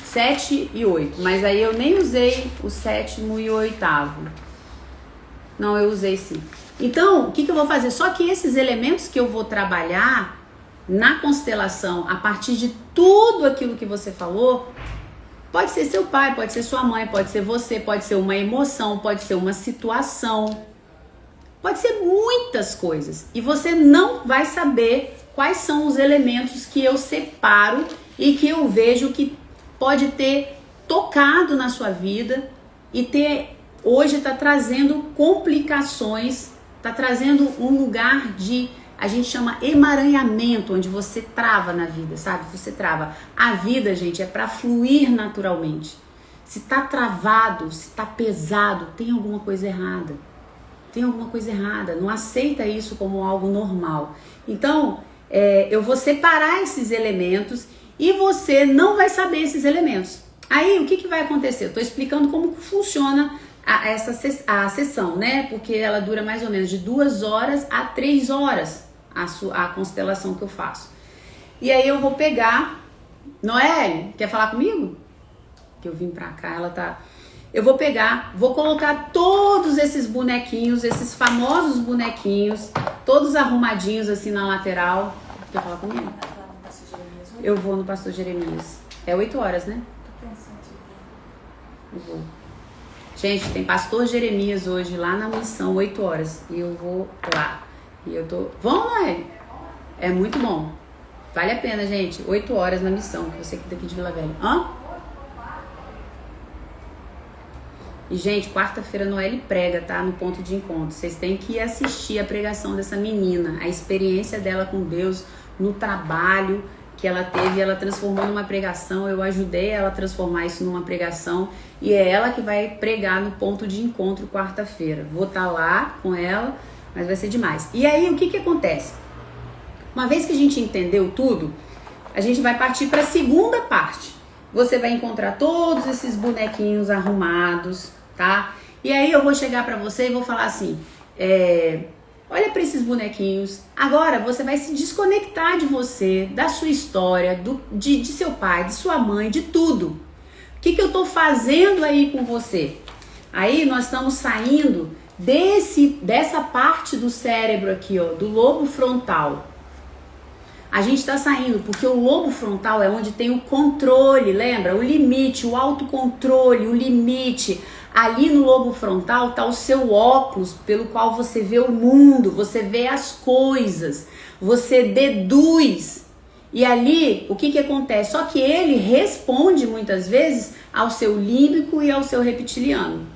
7 e 8. Mas aí eu nem usei o 7º e o 8º. Não, eu usei sim. Então, o que eu vou fazer? Só que esses elementos que eu vou trabalhar na constelação, a partir de tudo aquilo que você falou, pode ser seu pai, pode ser sua mãe, pode ser você, pode ser uma emoção, pode ser uma situação, pode ser muitas coisas. E você não vai saber quais são os elementos que eu separo e que eu vejo que pode ter tocado na sua vida e hoje está trazendo complicações, está trazendo um lugar de, a gente chama emaranhamento, onde você trava na vida, sabe? Você trava. A vida, gente, é para fluir naturalmente. Se tá travado, se tá pesado, tem alguma coisa errada. Tem alguma coisa errada. Não aceita isso como algo normal. Então, eu vou separar esses elementos e você não vai saber esses elementos. Aí, o que vai acontecer? Eu tô explicando como funciona a sessão, né? Porque ela dura mais ou menos de 2 horas a 3 horas a constelação que eu faço. E aí eu vou pegar... Noelle, quer falar comigo? Que eu vim pra cá, ela tá... Eu vou pegar, vou colocar todos esses bonequinhos, esses famosos bonequinhos, todos arrumadinhos assim na lateral. Quer falar comigo? Eu vou no Pastor Jeremias. É 8 horas, né? Eu vou. Gente, tem Pastor Jeremias hoje lá na missão, 8 horas. E eu vou lá. E eu tô... Vamos, Noelle? É muito bom. Vale a pena, gente. 8 horas na missão, que você daqui de Vila Velha. Hã? E, gente, quarta-feira Noelle prega, tá? No ponto de encontro. Vocês têm que assistir a pregação dessa menina. A experiência dela com Deus no trabalho que ela teve. Ela transformou numa pregação. Eu ajudei ela a transformar isso numa pregação. E é ela que vai pregar no ponto de encontro quarta-feira. Vou estar lá com ela, mas vai ser demais. E aí, o que acontece? Uma vez que a gente entendeu tudo, a gente vai partir para a segunda parte. Você vai encontrar todos esses bonequinhos arrumados, tá? E aí eu vou chegar para você e vou falar assim, olha para esses bonequinhos. Agora você vai se desconectar de você, da sua história, de seu pai, de sua mãe, de tudo. O que eu tô fazendo aí com você? Aí nós estamos saindo dessa parte do cérebro aqui, ó, do lobo frontal. A gente está saindo porque o lobo frontal é onde tem o controle, lembra? O limite, o autocontrole, o limite. Ali no lobo frontal está o seu óculos pelo qual você vê o mundo, você vê as coisas, você deduz. E ali, o que acontece? Só que ele responde muitas vezes ao seu límbico e ao seu reptiliano,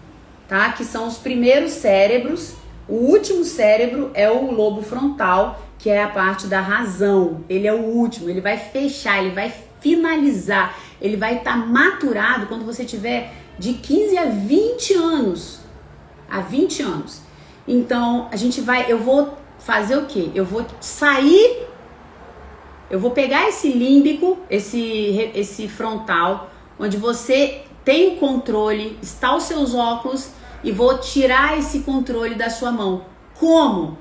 tá? Que são os primeiros cérebros. O último cérebro é o lobo frontal, que é a parte da razão. Ele é o último, ele vai fechar, ele vai finalizar, ele vai estar maturado quando você tiver de 15 a 20 anos. A 20 anos. Então, eu vou fazer o quê? Eu vou sair, eu vou pegar esse límbico, esse frontal, onde você tem o controle, está os seus óculos, e vou tirar esse controle da sua mão. Como?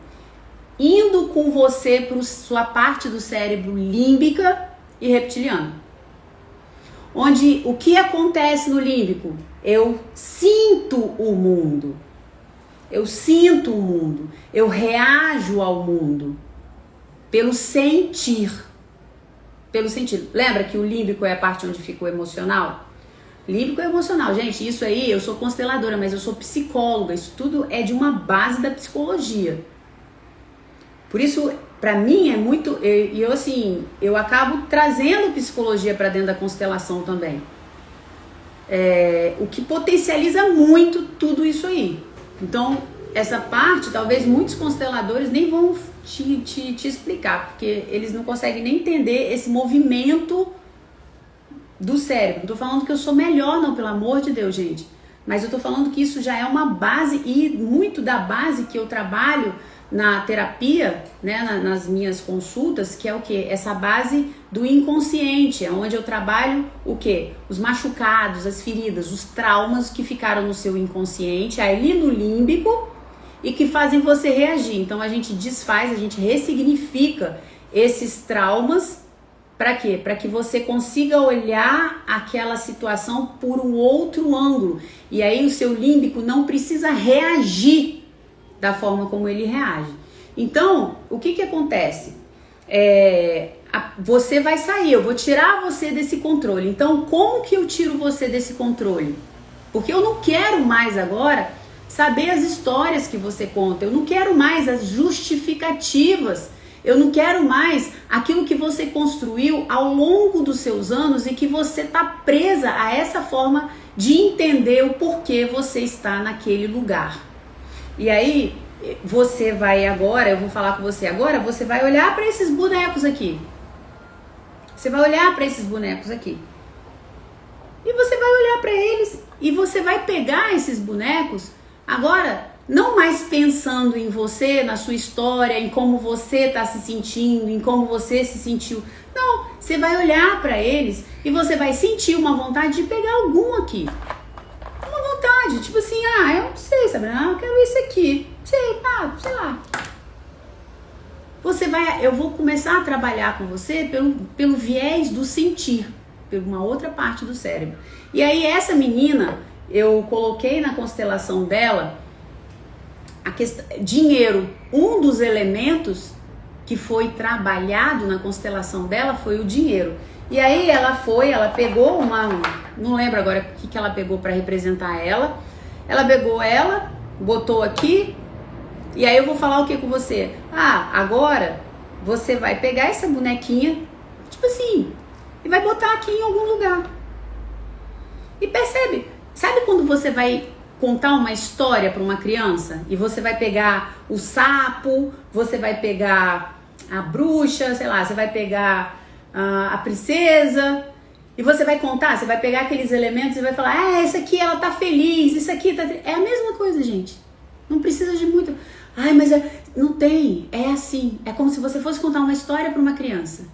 Indo com você para sua parte do cérebro límbica e reptiliana. Onde o que acontece no límbico? Eu sinto o mundo. Eu sinto o mundo. Eu reajo ao mundo. Pelo sentir. Pelo sentir. Lembra que o límbico é a parte onde fica o emocional? Límbico é emocional. Gente, isso aí, eu sou consteladora, mas eu sou psicóloga. Isso tudo é de uma base da psicologia. Por isso, pra mim é muito... Eu acabo trazendo psicologia pra dentro da constelação também. O que potencializa muito tudo isso aí. Então, essa parte, talvez muitos consteladores nem vão te explicar, porque eles não conseguem nem entender esse movimento do cérebro. Não tô falando que eu sou melhor, não, pelo amor de Deus, gente. Mas eu tô falando que isso já é uma base, e muito da base que eu trabalho na terapia, né, nas minhas consultas, que é o quê? Essa base do inconsciente, é onde eu trabalho o quê? Os machucados, as feridas, os traumas que ficaram no seu inconsciente, ali no límbico, e que fazem você reagir. Então a gente desfaz, a gente ressignifica esses traumas. Para quê? Para que você consiga olhar aquela situação por um outro ângulo. E aí o seu límbico não precisa reagir da forma como ele reage. Então, o que acontece? Você vai sair, eu vou tirar você desse controle. Então, como que eu tiro você desse controle? Porque eu não quero mais agora saber as histórias que você conta. Eu não quero mais as justificativas. Eu não quero mais aquilo que você construiu ao longo dos seus anos e que você está presa a essa forma de entender o porquê você está naquele lugar. E aí, você vai agora, eu vou falar com você agora, você vai olhar para esses bonecos aqui. Você vai olhar para esses bonecos aqui. E você vai olhar para eles e você vai pegar esses bonecos agora, não mais pensando em você, na sua história, em como você está se sentindo, em como você se sentiu. Não, você vai olhar para eles e você vai sentir uma vontade de pegar algum aqui. Uma vontade, tipo assim, eu não sei, Sabrina, eu quero isso aqui. Sei lá. Eu vou começar a trabalhar com você pelo viés do sentir, por uma outra parte do cérebro. E aí essa menina, eu coloquei na constelação dela a questão, dinheiro. Um dos elementos que foi trabalhado na constelação dela foi o dinheiro. E aí ela pegou não lembro agora o que ela pegou para representar ela. Ela pegou ela, botou aqui, e aí eu vou falar o que com você? Agora você vai pegar essa bonequinha, tipo assim, e vai botar aqui em algum lugar. E percebe, sabe quando você vai contar uma história para uma criança e você vai pegar o sapo, você vai pegar a bruxa, sei lá, você vai pegar a princesa e você vai contar, você vai pegar aqueles elementos e vai falar, essa aqui ela tá feliz, isso aqui tá... É a mesma coisa, gente. Não precisa de muito... mas não tem, é assim. É como se você fosse contar uma história para uma criança.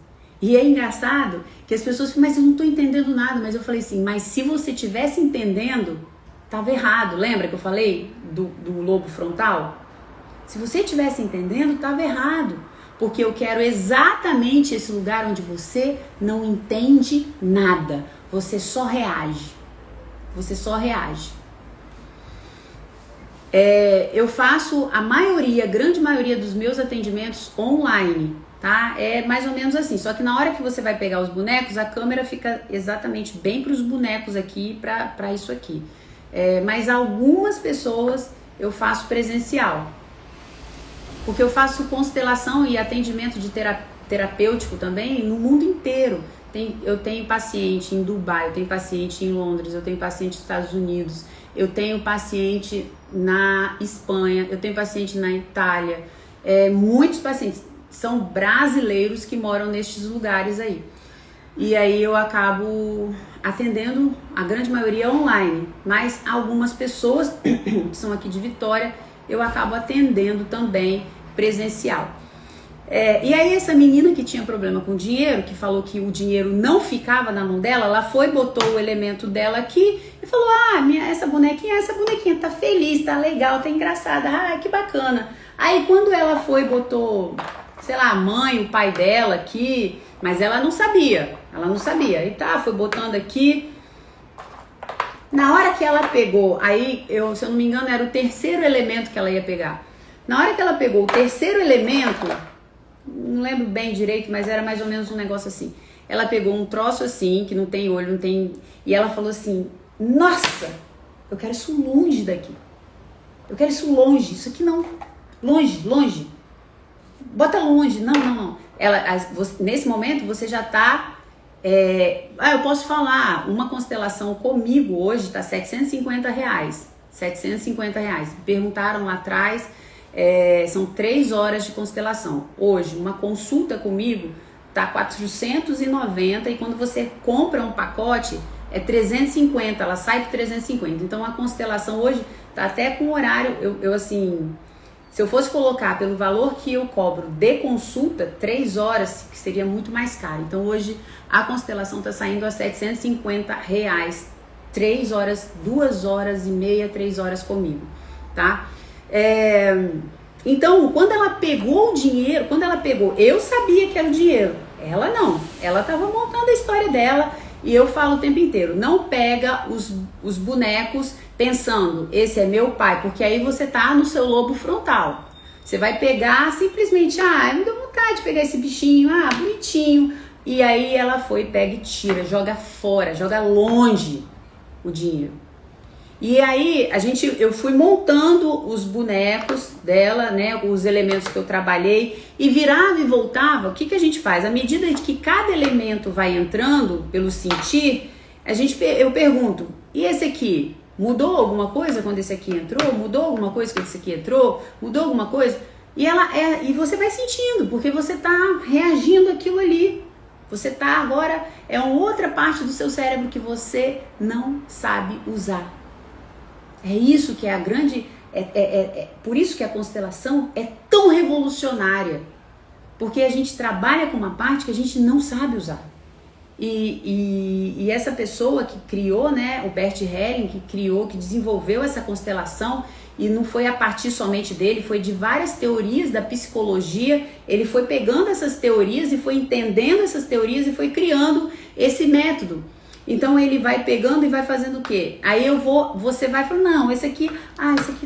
E é engraçado que as pessoas falam, mas eu não tô entendendo nada. Mas eu falei assim, mas se você tivesse entendendo, tava errado. Lembra que eu falei do lobo frontal? Se você estivesse entendendo, tava errado. Porque eu quero exatamente esse lugar onde você não entende nada. Você só reage. Você só reage. Eu faço a grande maioria dos meus atendimentos online, tá? É mais ou menos assim. Só que na hora que você vai pegar os bonecos, a câmera fica exatamente bem para os bonecos aqui, para isso aqui. Mas algumas pessoas eu faço presencial. Porque eu faço constelação e atendimento de terapêutico também no mundo inteiro. Eu tenho paciente em Dubai, eu tenho paciente em Londres, eu tenho paciente nos Estados Unidos, eu tenho paciente na Espanha, eu tenho paciente na Itália. Muitos pacientes são brasileiros que moram nestes lugares aí. E aí eu acabo atendendo a grande maioria online, mas algumas pessoas que são aqui de Vitória, eu acabo atendendo também presencial. E aí essa menina que tinha problema com dinheiro, que falou que o dinheiro não ficava na mão dela, ela foi, botou o elemento dela aqui e falou, essa bonequinha tá feliz, tá legal, tá engraçada, que bacana. Aí quando ela foi, botou, sei lá, a mãe, o pai dela aqui, mas ela não sabia. E foi botando aqui. Na hora que ela pegou, aí, se eu não me engano, era o terceiro elemento que ela ia pegar. Na hora que ela pegou o terceiro elemento, não lembro bem direito, mas era mais ou menos um negócio assim. Ela pegou um troço assim, que não tem olho, não tem... E ela falou assim, nossa, eu quero isso longe daqui. Eu quero isso longe, isso aqui não. Longe. Bota longe, não. Nesse momento você já tá... eu posso falar, uma constelação comigo hoje tá R$750. R$750. Perguntaram lá atrás... são 3 horas de constelação. Hoje, uma consulta comigo tá R$490 e quando você compra um pacote é 350, ela sai por 350. Então a constelação hoje tá até com horário, eu assim, se eu fosse colocar pelo valor que eu cobro de consulta, 3 horas, que seria muito mais caro. Então hoje a constelação tá saindo a R$750, 3 horas, 2 horas e meia, 3 horas comigo, tá? Então, quando ela pegou o dinheiro, eu sabia que era o dinheiro, ela não, ela tava montando a história dela e eu falo o tempo inteiro, não pega os bonecos pensando, esse é meu pai, porque aí você tá no seu lobo frontal, você vai pegar simplesmente, me deu vontade de pegar esse bichinho, bonitinho, e aí ela foi, pega e tira, joga fora, joga longe o dinheiro. E aí eu fui montando os bonecos dela, né, os elementos que eu trabalhei e virava e voltava. O que a gente faz? À medida que cada elemento vai entrando pelo sentir, eu pergunto, e esse aqui? Mudou alguma coisa quando esse aqui entrou? Mudou alguma coisa quando esse aqui entrou? Mudou alguma coisa? E você vai sentindo, porque você está reagindo àquilo ali. Você está agora, é uma outra parte do seu cérebro que você não sabe usar. É isso que é a grande... por isso que a constelação é tão revolucionária. Porque a gente trabalha com uma parte que a gente não sabe usar. E essa pessoa que criou, né, o Bert Helling, que desenvolveu essa constelação, e não foi a partir somente dele, foi de várias teorias da psicologia, ele foi pegando essas teorias e foi entendendo essas teorias e foi criando esse método. Então ele vai pegando e vai fazendo o quê? Aí você vai falando, não, esse aqui,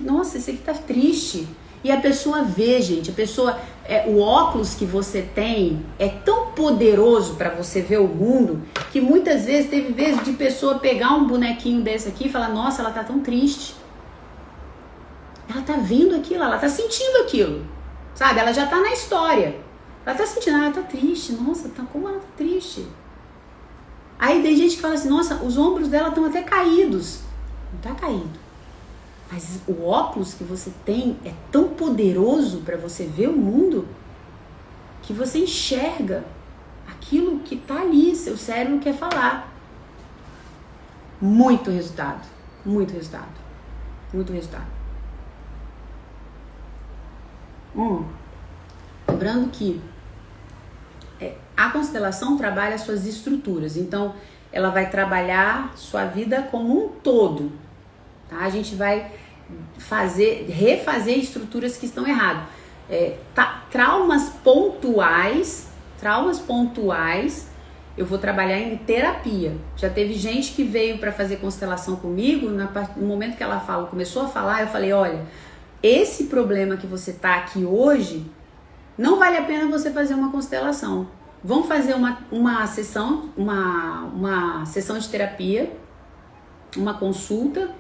nossa, esse aqui tá triste. E a pessoa vê, gente, o óculos que você tem é tão poderoso para você ver o mundo, que muitas vezes teve vezes de pessoa pegar um bonequinho desse aqui e falar, nossa, ela tá tão triste. Ela tá vendo aquilo, ela tá sentindo aquilo, sabe? Ela já tá na história. Ela tá sentindo, ela tá triste, nossa, como ela tá triste. Aí tem gente que fala assim, nossa, os ombros dela estão até caídos. Não tá caído. Mas o óculos que você tem é tão poderoso para você ver o mundo que você enxerga aquilo que tá ali, seu cérebro quer falar. Muito resultado. Lembrando que a constelação trabalha suas estruturas, então ela vai trabalhar sua vida como um todo, tá? A gente vai refazer estruturas que estão erradas. Traumas pontuais, eu vou trabalhar em terapia. Já teve gente que veio para fazer constelação comigo, no momento que ela começou a falar, eu falei, olha, esse problema que você tá aqui hoje, não vale a pena você fazer uma constelação. Vamos fazer uma sessão de terapia, uma consulta,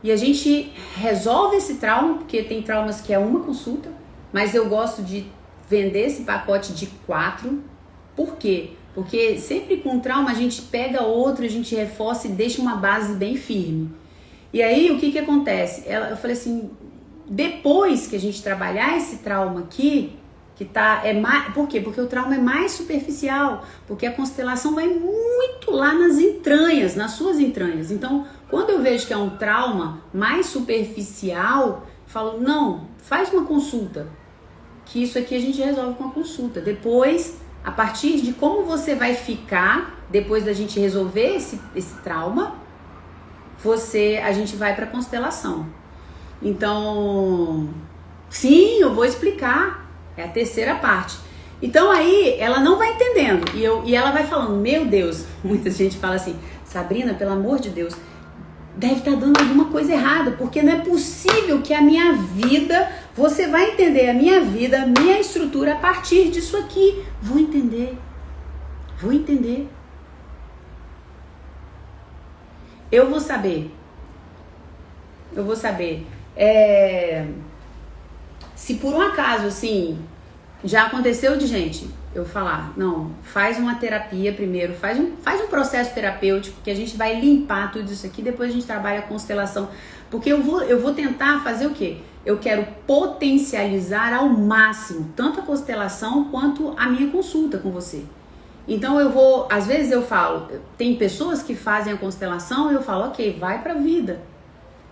e a gente resolve esse trauma, porque tem traumas que é uma consulta, mas eu gosto de vender esse pacote de 4. Por quê? Porque sempre com trauma a gente pega outro, a gente reforça e deixa uma base bem firme. E aí o que acontece? Eu falei assim, depois que a gente trabalhar esse trauma aqui, que tá, por quê? Porque o trauma é mais superficial, porque a constelação vai muito lá nas entranhas, nas suas entranhas. Então, quando eu vejo que é um trauma mais superficial, falo, não, faz uma consulta, que isso aqui a gente resolve com a consulta. Depois, a partir de como você vai ficar, depois da gente resolver esse trauma, a gente vai para constelação. Então, sim, eu vou explicar. É a terceira parte. Então aí ela não vai entendendo. E ela vai falando, meu Deus, muita gente fala assim, Sabrina, pelo amor de Deus, deve estar dando alguma coisa errada, porque não é possível que a minha vida, você vai entender a minha vida, a minha estrutura a partir disso aqui. Vou entender. Eu vou saber. Se por um acaso, assim, já aconteceu de gente eu falar, não, faz uma terapia primeiro, faz um processo terapêutico, que a gente vai limpar tudo isso aqui, depois a gente trabalha a constelação, porque eu vou tentar fazer o quê? Eu quero potencializar ao máximo, tanto a constelação quanto a minha consulta com você. Então às vezes eu falo, tem pessoas que fazem a constelação e eu falo, ok, vai pra vida.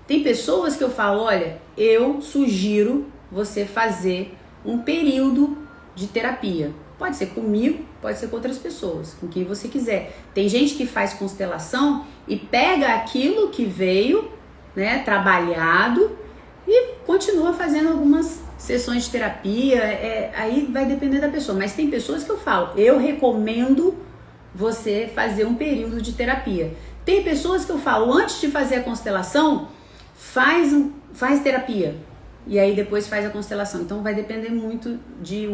Tem pessoas que eu falo, olha, eu sugiro você fazer um período de terapia. Pode ser comigo, pode ser com outras pessoas, com quem você quiser. Tem gente que faz constelação e pega aquilo que veio, né, trabalhado e continua fazendo algumas sessões de terapia. Aí vai depender da pessoa. Mas tem pessoas que eu falo, eu recomendo você fazer um período de terapia. Tem pessoas que eu falo, antes de fazer a constelação, faz terapia. E aí depois faz a constelação. Então vai depender muito de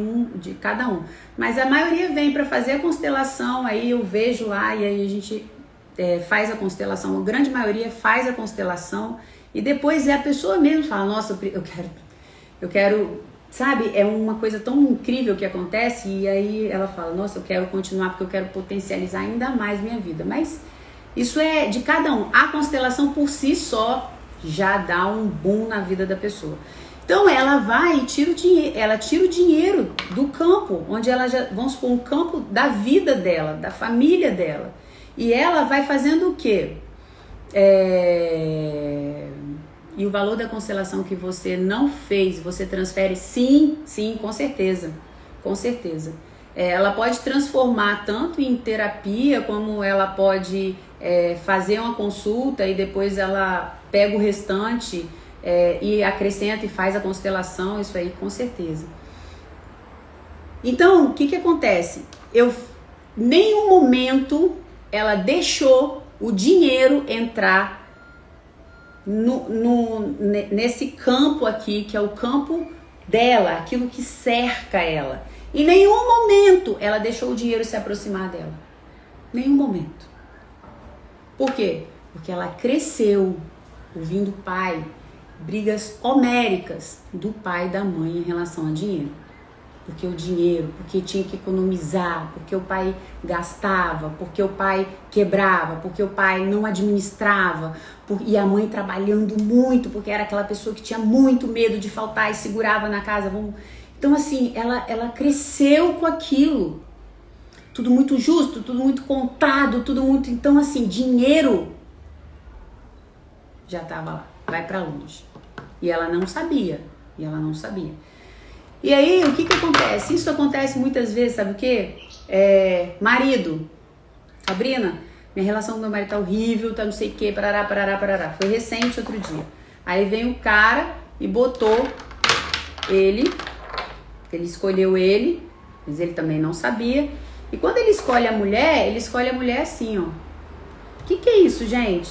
cada um. Mas a maioria vem para fazer a constelação, aí eu vejo lá e aí a gente faz a constelação. A grande maioria faz a constelação e depois a pessoa mesmo fala, nossa, eu quero, sabe? É uma coisa tão incrível que acontece e aí ela fala, nossa, eu quero continuar porque eu quero potencializar ainda mais minha vida. Mas isso é de cada um. A constelação por si só já dá um boom na vida da pessoa. Então ela vai e tira o dinheiro do campo, onde ela já, vamos supor, um campo da vida dela, da família dela. E ela vai fazendo o quê? E o valor da constelação que você não fez, você transfere? Sim, com certeza. Com certeza. Ela pode transformar tanto em terapia, como ela pode fazer uma consulta e depois ela pega o restante e acrescenta e faz a constelação, isso aí com certeza. Então, o que acontece? Nenhum momento ela deixou o dinheiro entrar nesse campo aqui, que é o campo dela, aquilo que cerca ela. Em nenhum momento ela deixou o dinheiro se aproximar dela. Nenhum momento. Por quê? Porque ela cresceu ouvindo o pai, brigas homéricas do pai e da mãe em relação ao dinheiro. Porque o dinheiro, porque tinha que economizar, porque o pai gastava, porque o pai quebrava, porque o pai não administrava, e a mãe trabalhando muito, porque era aquela pessoa que tinha muito medo de faltar e segurava na casa. Então assim, ela cresceu com aquilo. Tudo muito justo, tudo muito contado, tudo muito... Então assim, dinheiro já estava lá, vai para longe. E ela não sabia. E aí, o que acontece? Isso acontece muitas vezes, sabe o quê? Marido, Sabrina, minha relação com meu marido tá horrível, tá não sei o quê, parará. Foi recente, outro dia. Aí vem o cara e botou ele escolheu ele, mas ele também não sabia. E quando ele escolhe a mulher assim, ó. O que é isso, gente?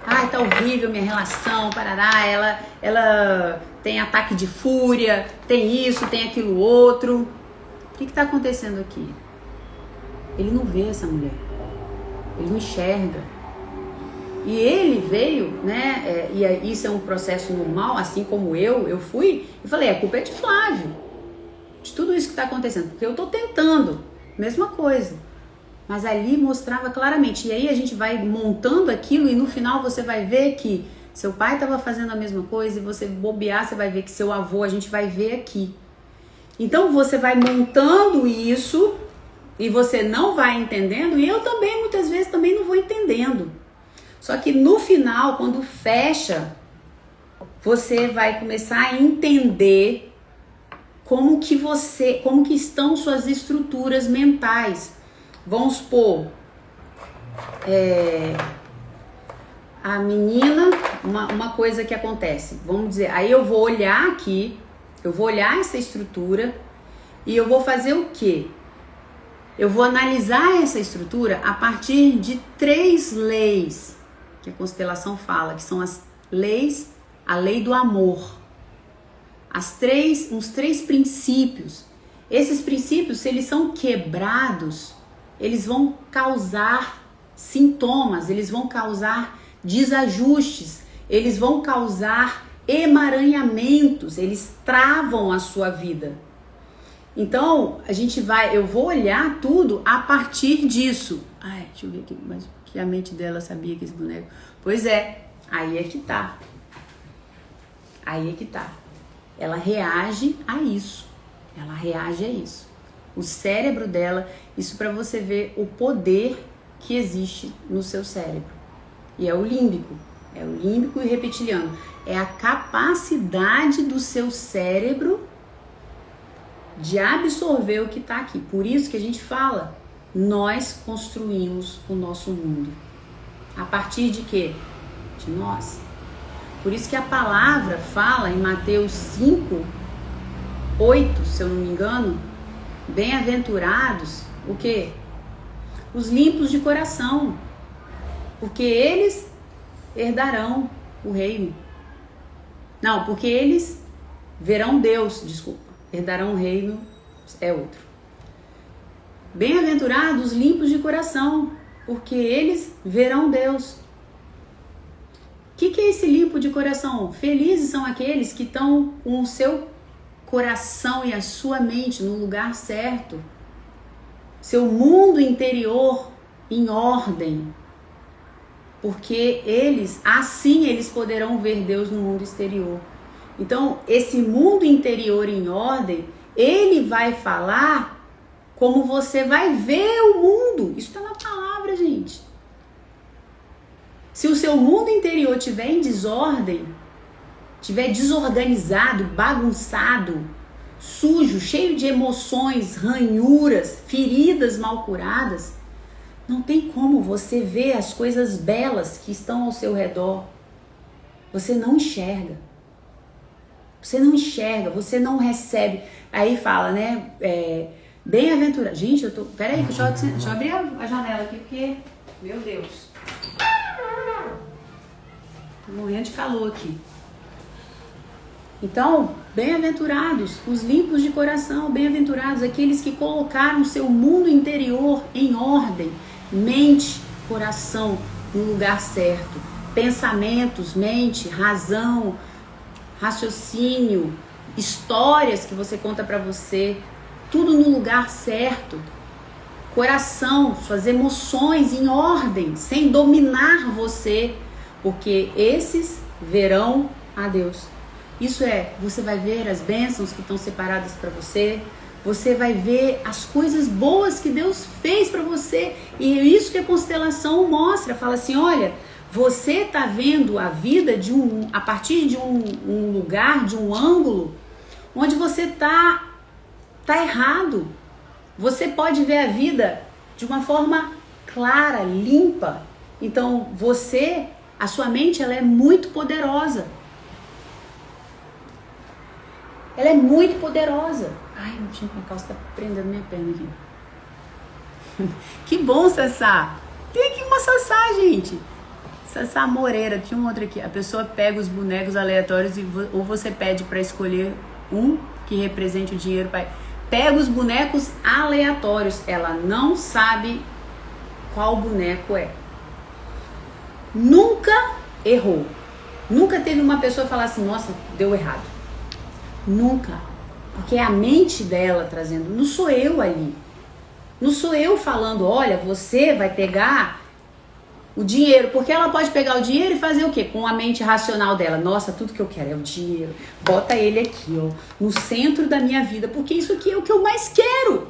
Ai, tá horrível minha relação, parará, ela tem ataque de fúria, tem isso, tem aquilo outro. O que tá acontecendo aqui? Ele não vê essa mulher, ele não enxerga. E ele veio, né, e isso é um processo normal, assim como eu fui, e falei, a culpa é de Flávio, de tudo isso que tá acontecendo, porque eu tô tentando, mesma coisa. Mas ali mostrava claramente. E aí a gente vai montando aquilo e no final você vai ver que seu pai estava fazendo a mesma coisa e você bobear, você vai ver que seu avô, a gente vai ver aqui. Então você vai montando isso e você não vai entendendo, e eu também muitas vezes também não vou entendendo. Só que no final, quando fecha, você vai começar a entender como que estão suas estruturas mentais. Vamos supor, a menina, uma coisa que acontece, vamos dizer, aí eu vou olhar aqui, eu vou olhar essa estrutura e eu vou fazer o quê? Eu vou analisar essa estrutura a partir de 3 leis que a constelação fala, que são as leis, a lei do amor. Uns 3 princípios. Esses princípios, se eles são quebrados, eles vão causar sintomas, eles vão causar desajustes, eles vão causar emaranhamentos, eles travam a sua vida. Então, eu vou olhar tudo a partir disso. Ai, deixa eu ver aqui, mas que a mente dela sabia que esse boneco... Pois é, aí é que tá. Aí é que tá. Ela reage a isso. Ela reage a isso. O cérebro dela, isso para você ver o poder que existe no seu cérebro. E é o límbico. É o límbico e reptiliano. É a capacidade do seu cérebro de absorver o que está aqui. Por isso que a gente fala, nós construímos o nosso mundo. A partir de quê? De nós. Por isso que a palavra fala em Mateus 5, 8, se eu não me engano, bem-aventurados, o quê? Os limpos de coração, porque eles herdarão o reino. Não, porque eles verão Deus, desculpa. Herdarão o reino, é outro. Bem-aventurados os limpos de coração, porque eles verão Deus. O que é esse limpo de coração? Felizes são aqueles que estão com o seu coração e a sua mente no lugar certo. Seu mundo interior em ordem. Porque assim eles poderão ver Deus no mundo exterior. Então, esse mundo interior em ordem, ele vai falar como você vai ver o mundo. Isso está na palavra, gente. Se o seu mundo interior estiver em desordem, estiver desorganizado, bagunçado, sujo, cheio de emoções, ranhuras, feridas mal curadas, não tem como você ver as coisas belas que estão ao seu redor. Você não enxerga. Você não enxerga, você não recebe. Aí fala, né? Bem-aventurado. Gente, peraí, deixa eu abrir a janela aqui, porque... Meu Deus. Tô morrendo de calor aqui. Então, bem-aventurados, os limpos de coração, bem-aventurados, aqueles que colocaram o seu mundo interior em ordem, mente, coração, no lugar certo, pensamentos, mente, razão, raciocínio, histórias que você conta pra você, tudo no lugar certo, coração, suas emoções em ordem, sem dominar você, porque esses verão a Deus. Isso você vai ver as bênçãos que estão separadas para você, você vai ver as coisas boas que Deus fez para você, e é isso que a constelação mostra, fala assim, olha, você está vendo a vida a partir de um lugar, de um ângulo, onde você tá errado. Você pode ver a vida de uma forma clara, limpa. Então a sua mente, ela é muito poderosa. Ela é muito poderosa. Ai, minha calça tá prendendo minha perna aqui. Que bom, Sassá. Tem aqui uma Sassá, gente. Sassá Moreira, tinha um outro aqui. A pessoa pega os bonecos aleatórios ou você pede para escolher um que represente o dinheiro. Pega os bonecos aleatórios. Ela não sabe qual boneco é. Nunca errou. Nunca teve uma pessoa falar assim, nossa, deu errado. Nunca. Porque é a mente dela trazendo. Não sou eu ali. Não sou eu falando, olha, você vai pegar O dinheiro, porque ela pode pegar o dinheiro e fazer o quê? Com a mente racional dela. Nossa, tudo que eu quero é o dinheiro. Bota ele aqui, ó, no centro da minha vida, porque isso aqui é o que eu mais quero.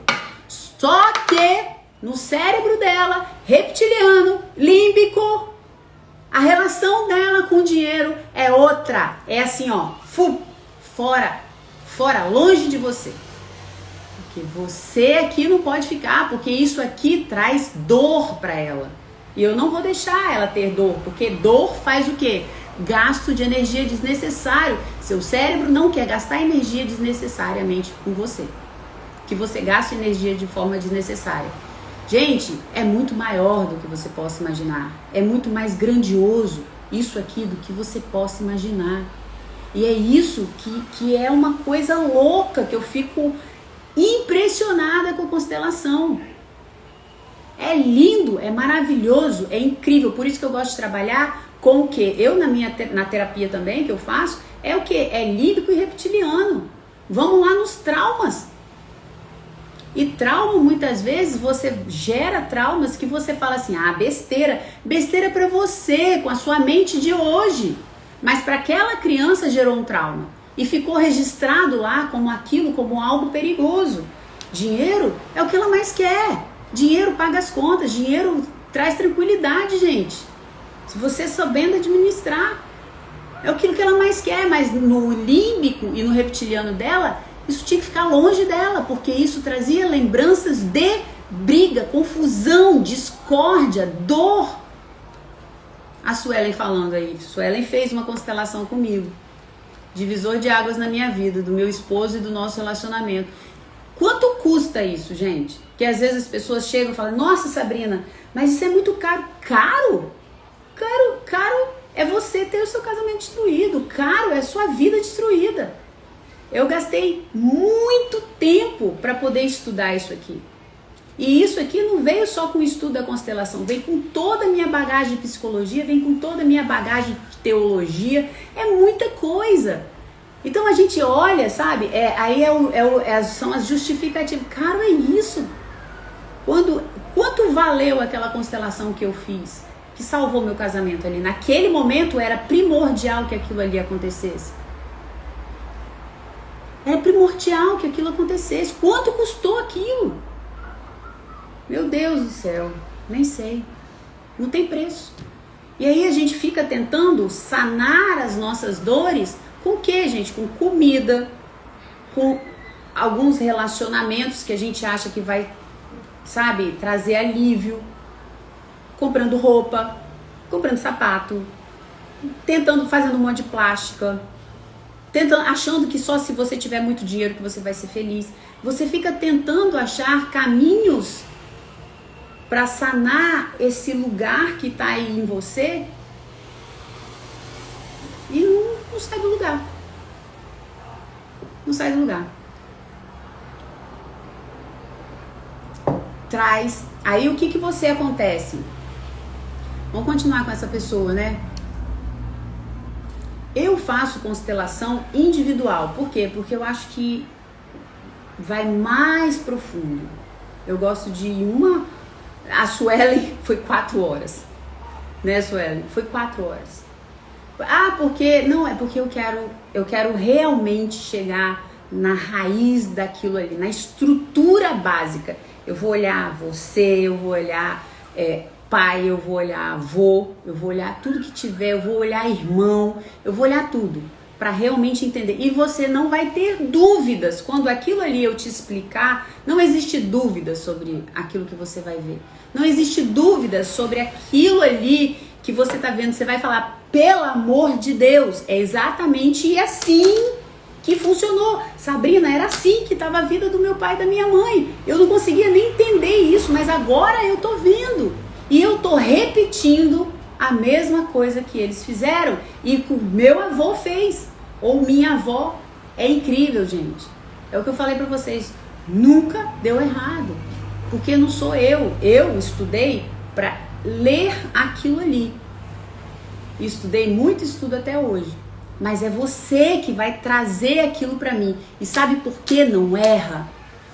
Só que no cérebro dela, reptiliano, límbico, a relação dela com o dinheiro é outra. É assim, ó, fora, longe de você. Porque você aqui não pode ficar, porque isso aqui traz dor para ela. E eu não vou deixar ela ter dor, porque dor faz o quê? Gasto de energia desnecessário. Seu cérebro não quer gastar energia desnecessariamente com você. Que você gaste energia de forma desnecessária. Gente, é muito maior do que você possa imaginar. É muito mais grandioso isso aqui do que você possa imaginar. E é isso que é uma coisa louca, que eu fico impressionada com a constelação. É lindo, é maravilhoso, é incrível. Por isso que eu gosto de trabalhar com o quê? Eu na terapia também, que eu faço, é o quê? É límbico e reptiliano. Vamos lá nos traumas. E trauma, muitas vezes, você gera traumas que você fala assim, ah, besteira. Besteira para você, com a sua mente de hoje. Mas para aquela criança gerou um trauma. E ficou registrado lá como aquilo, como algo perigoso. Dinheiro é o que ela mais quer. Dinheiro paga as contas, dinheiro traz tranquilidade, gente. Se você sabendo administrar, é aquilo que ela mais quer, mas no límbico e no reptiliano dela, isso tinha que ficar longe dela, porque isso trazia lembranças de briga, confusão, discórdia, dor. A Suelen falando aí, Suelen fez uma constelação comigo, divisor de águas na minha vida, do meu esposo e do nosso relacionamento. Quanto custa isso, gente? Que às vezes as pessoas chegam e falam, nossa, Sabrina, mas isso é muito caro. Caro? Caro é você ter o seu casamento destruído. Caro é a sua vida destruída. Eu gastei muito tempo para poder estudar isso aqui. E isso aqui não veio só com o estudo da constelação, veio com toda a minha bagagem de psicologia, vem com toda a minha bagagem de teologia, é muita coisa. Então a gente olha, sabe, são as justificativas. Caro é isso. Quanto valeu aquela constelação que eu fiz, que salvou meu casamento ali? Naquele momento era primordial que aquilo ali acontecesse. Era primordial que aquilo acontecesse. Quanto custou aquilo? Meu Deus do céu, nem sei. Não tem preço. E aí a gente fica tentando sanar as nossas dores com o quê, gente? Com comida, com alguns relacionamentos que a gente acha que vai, sabe, trazer alívio, comprando roupa, comprando sapato, fazendo um monte de plástica, achando que só se você tiver muito dinheiro que você vai ser feliz. Você fica tentando achar caminhos para sanar esse lugar que está aí em você e não sai do lugar. Não sai do lugar. Traz. Aí o que você acontece? Vamos continuar com essa pessoa, né? Eu faço constelação individual. Por quê? Porque eu acho que vai mais profundo. Eu gosto de uma... A Suelen foi 4 horas. Né, Suelen? Foi 4 horas. Ah, porque... Não, é porque eu quero realmente chegar na raiz daquilo ali, na estrutura básica. Eu vou olhar você, eu vou olhar pai, eu vou olhar avô, eu vou olhar tudo que tiver, eu vou olhar irmão, eu vou olhar tudo para realmente entender. E você não vai ter dúvidas quando aquilo ali eu te explicar. Não existe dúvida sobre aquilo que você vai ver. Não existe dúvida sobre aquilo ali que você tá vendo. Você vai falar, pelo amor de Deus, é exatamente assim que funcionou. Sabrina, era assim que estava a vida do meu pai e da minha mãe. Eu não conseguia nem entender isso, mas agora eu tô vendo. E eu tô repetindo a mesma coisa que eles fizeram e que o meu avô fez, ou minha avó. É incrível, gente. É o que eu falei pra vocês. Nunca deu errado. Porque não sou eu. Eu estudei pra ler aquilo ali. Estudei muito, estudo até hoje. Mas é você que vai trazer aquilo pra mim. E sabe por que não erra?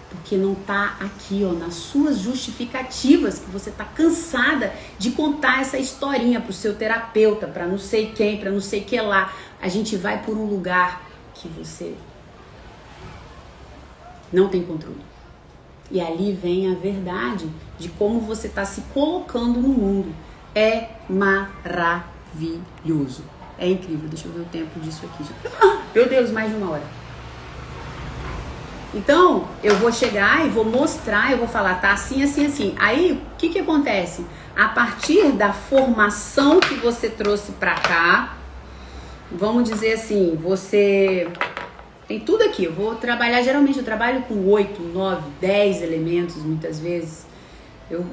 Porque não tá aqui, ó, nas suas justificativas, que você tá cansada de contar essa historinha pro seu terapeuta, para não sei quem, para não sei que lá. A gente vai por um lugar que você não tem controle. E ali vem a verdade de como você está se colocando no mundo. É maravilhoso. É incrível. Deixa eu ver o tempo disso aqui. Meu Deus, mais de 1 hora. Então, eu vou chegar e vou mostrar, eu vou falar, tá assim, assim, assim. Aí, o que acontece? A partir da formação que você trouxe pra cá, vamos dizer assim, você... Tem tudo aqui, eu vou trabalhar, geralmente eu trabalho com 8, 9, 10 elementos muitas vezes.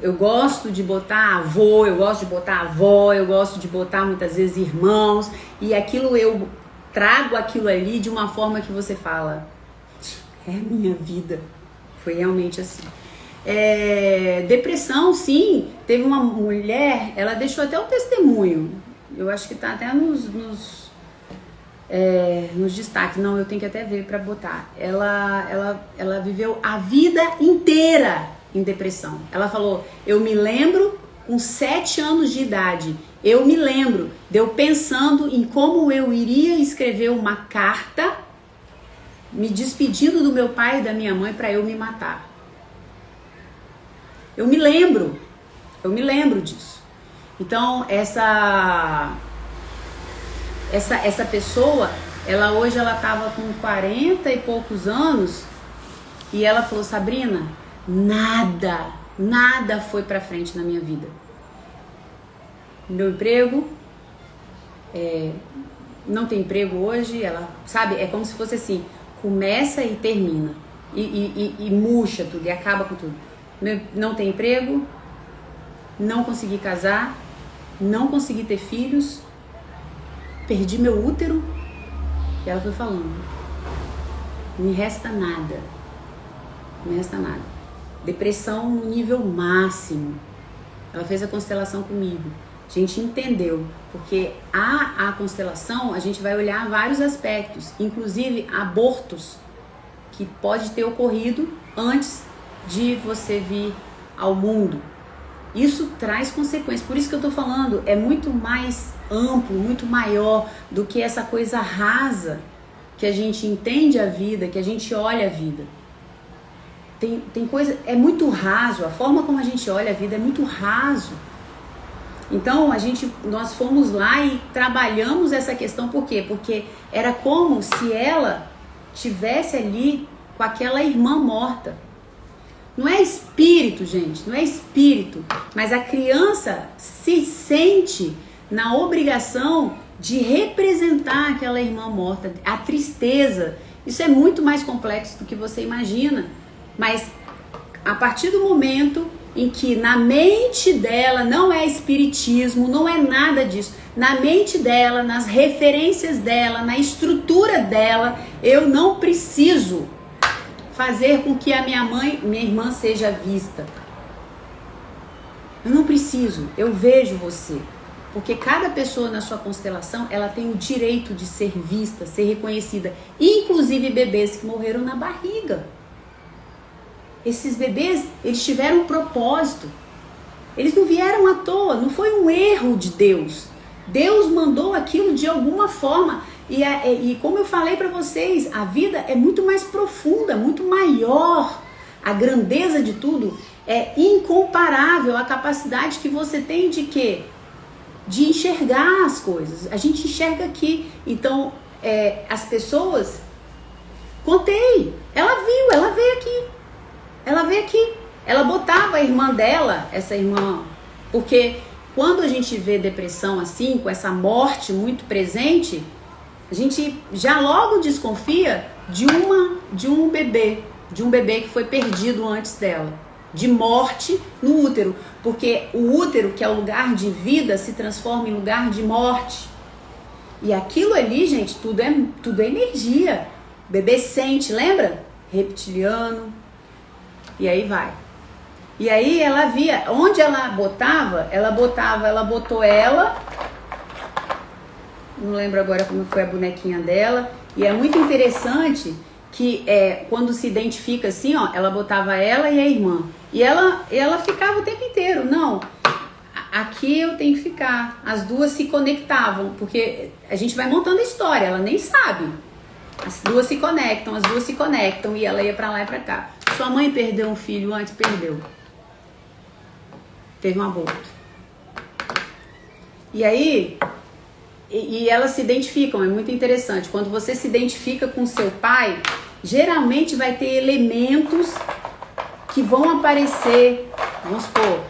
Eu gosto de botar avô, eu gosto de botar avó, eu gosto de botar muitas vezes irmãos. E aquilo eu trago aquilo ali de uma forma que você fala, é a minha vida. Foi realmente assim. Depressão, sim, teve uma mulher, ela deixou até um testemunho. Eu acho que tá até nos destaques, não, eu tenho que até ver para botar. Ela viveu a vida inteira em depressão. Ela falou, eu me lembro com 7 anos de idade, eu me lembro de eu pensando em como eu iria escrever uma carta me despedindo do meu pai e da minha mãe para eu me matar. Eu me lembro disso. Então, essa pessoa, hoje ela tava com 40 e poucos anos e ela falou, Sabrina, nada foi pra frente na minha vida. Meu emprego, não tem emprego hoje, ela, sabe, é como se fosse assim, começa e termina, e murcha tudo, e acaba com tudo. Não tem emprego, não consegui casar, não consegui ter filhos, perdi meu útero. E ela foi falando, me resta nada. Depressão no nível máximo. Ela fez a constelação comigo. A gente entendeu, porque a constelação a gente vai olhar vários aspectos, inclusive abortos que pode ter ocorrido antes de você vir ao mundo. Isso traz consequências, por isso que eu tô falando, é muito mais amplo, muito maior do que essa coisa rasa que a gente entende a vida, que a gente olha a vida. Tem coisa, é muito raso, a forma como a gente olha a vida é muito raso. Então nós fomos lá e trabalhamos essa questão, por quê? Porque era como se ela tivesse ali com aquela irmã morta. Não é espírito, gente, não é espírito, mas a criança se sente na obrigação de representar aquela irmã morta, a tristeza. Isso é muito mais complexo do que você imagina, mas a partir do momento em que na mente dela, não é espiritismo, não é nada disso, na mente dela, nas referências dela, na estrutura dela, eu não preciso fazer com que a minha irmã seja vista. Eu não preciso, eu vejo você. Porque cada pessoa na sua constelação, ela tem o direito de ser vista, ser reconhecida. Inclusive bebês que morreram na barriga. Esses bebês, eles tiveram um propósito. Eles não vieram à toa, não foi um erro de Deus. Deus mandou aquilo de alguma forma. E como eu falei para vocês, a vida é muito mais profunda, muito maior. A grandeza de tudo é incomparável à capacidade que você tem de quê? De enxergar as coisas. A gente enxerga aqui. Então, as pessoas... Contei. Ela viu, ela veio aqui. Ela botava a irmã dela, essa irmã... Porque quando a gente vê depressão assim, com essa morte muito presente... A gente já logo desconfia de um bebê que foi perdido antes dela, de morte no útero, porque o útero, que é o lugar de vida, se transforma em lugar de morte. E aquilo ali, gente, tudo é energia. O bebê sente, lembra? Reptiliano. E aí vai. E aí ela via, onde ela botou ela. Não lembro agora como foi a bonequinha dela. E é muito interessante que quando se identifica assim, ó, ela botava ela e a irmã. E ela ficava o tempo inteiro. Não, aqui eu tenho que ficar. As duas se conectavam, porque a gente vai montando a história, ela nem sabe. As duas se conectam e ela ia pra lá e pra cá. Sua mãe perdeu um filho antes? Perdeu. Teve um aborto. E aí, e elas se identificam, é muito interessante. Quando você se identifica com seu pai, geralmente vai ter elementos que vão aparecer. Vamos supor,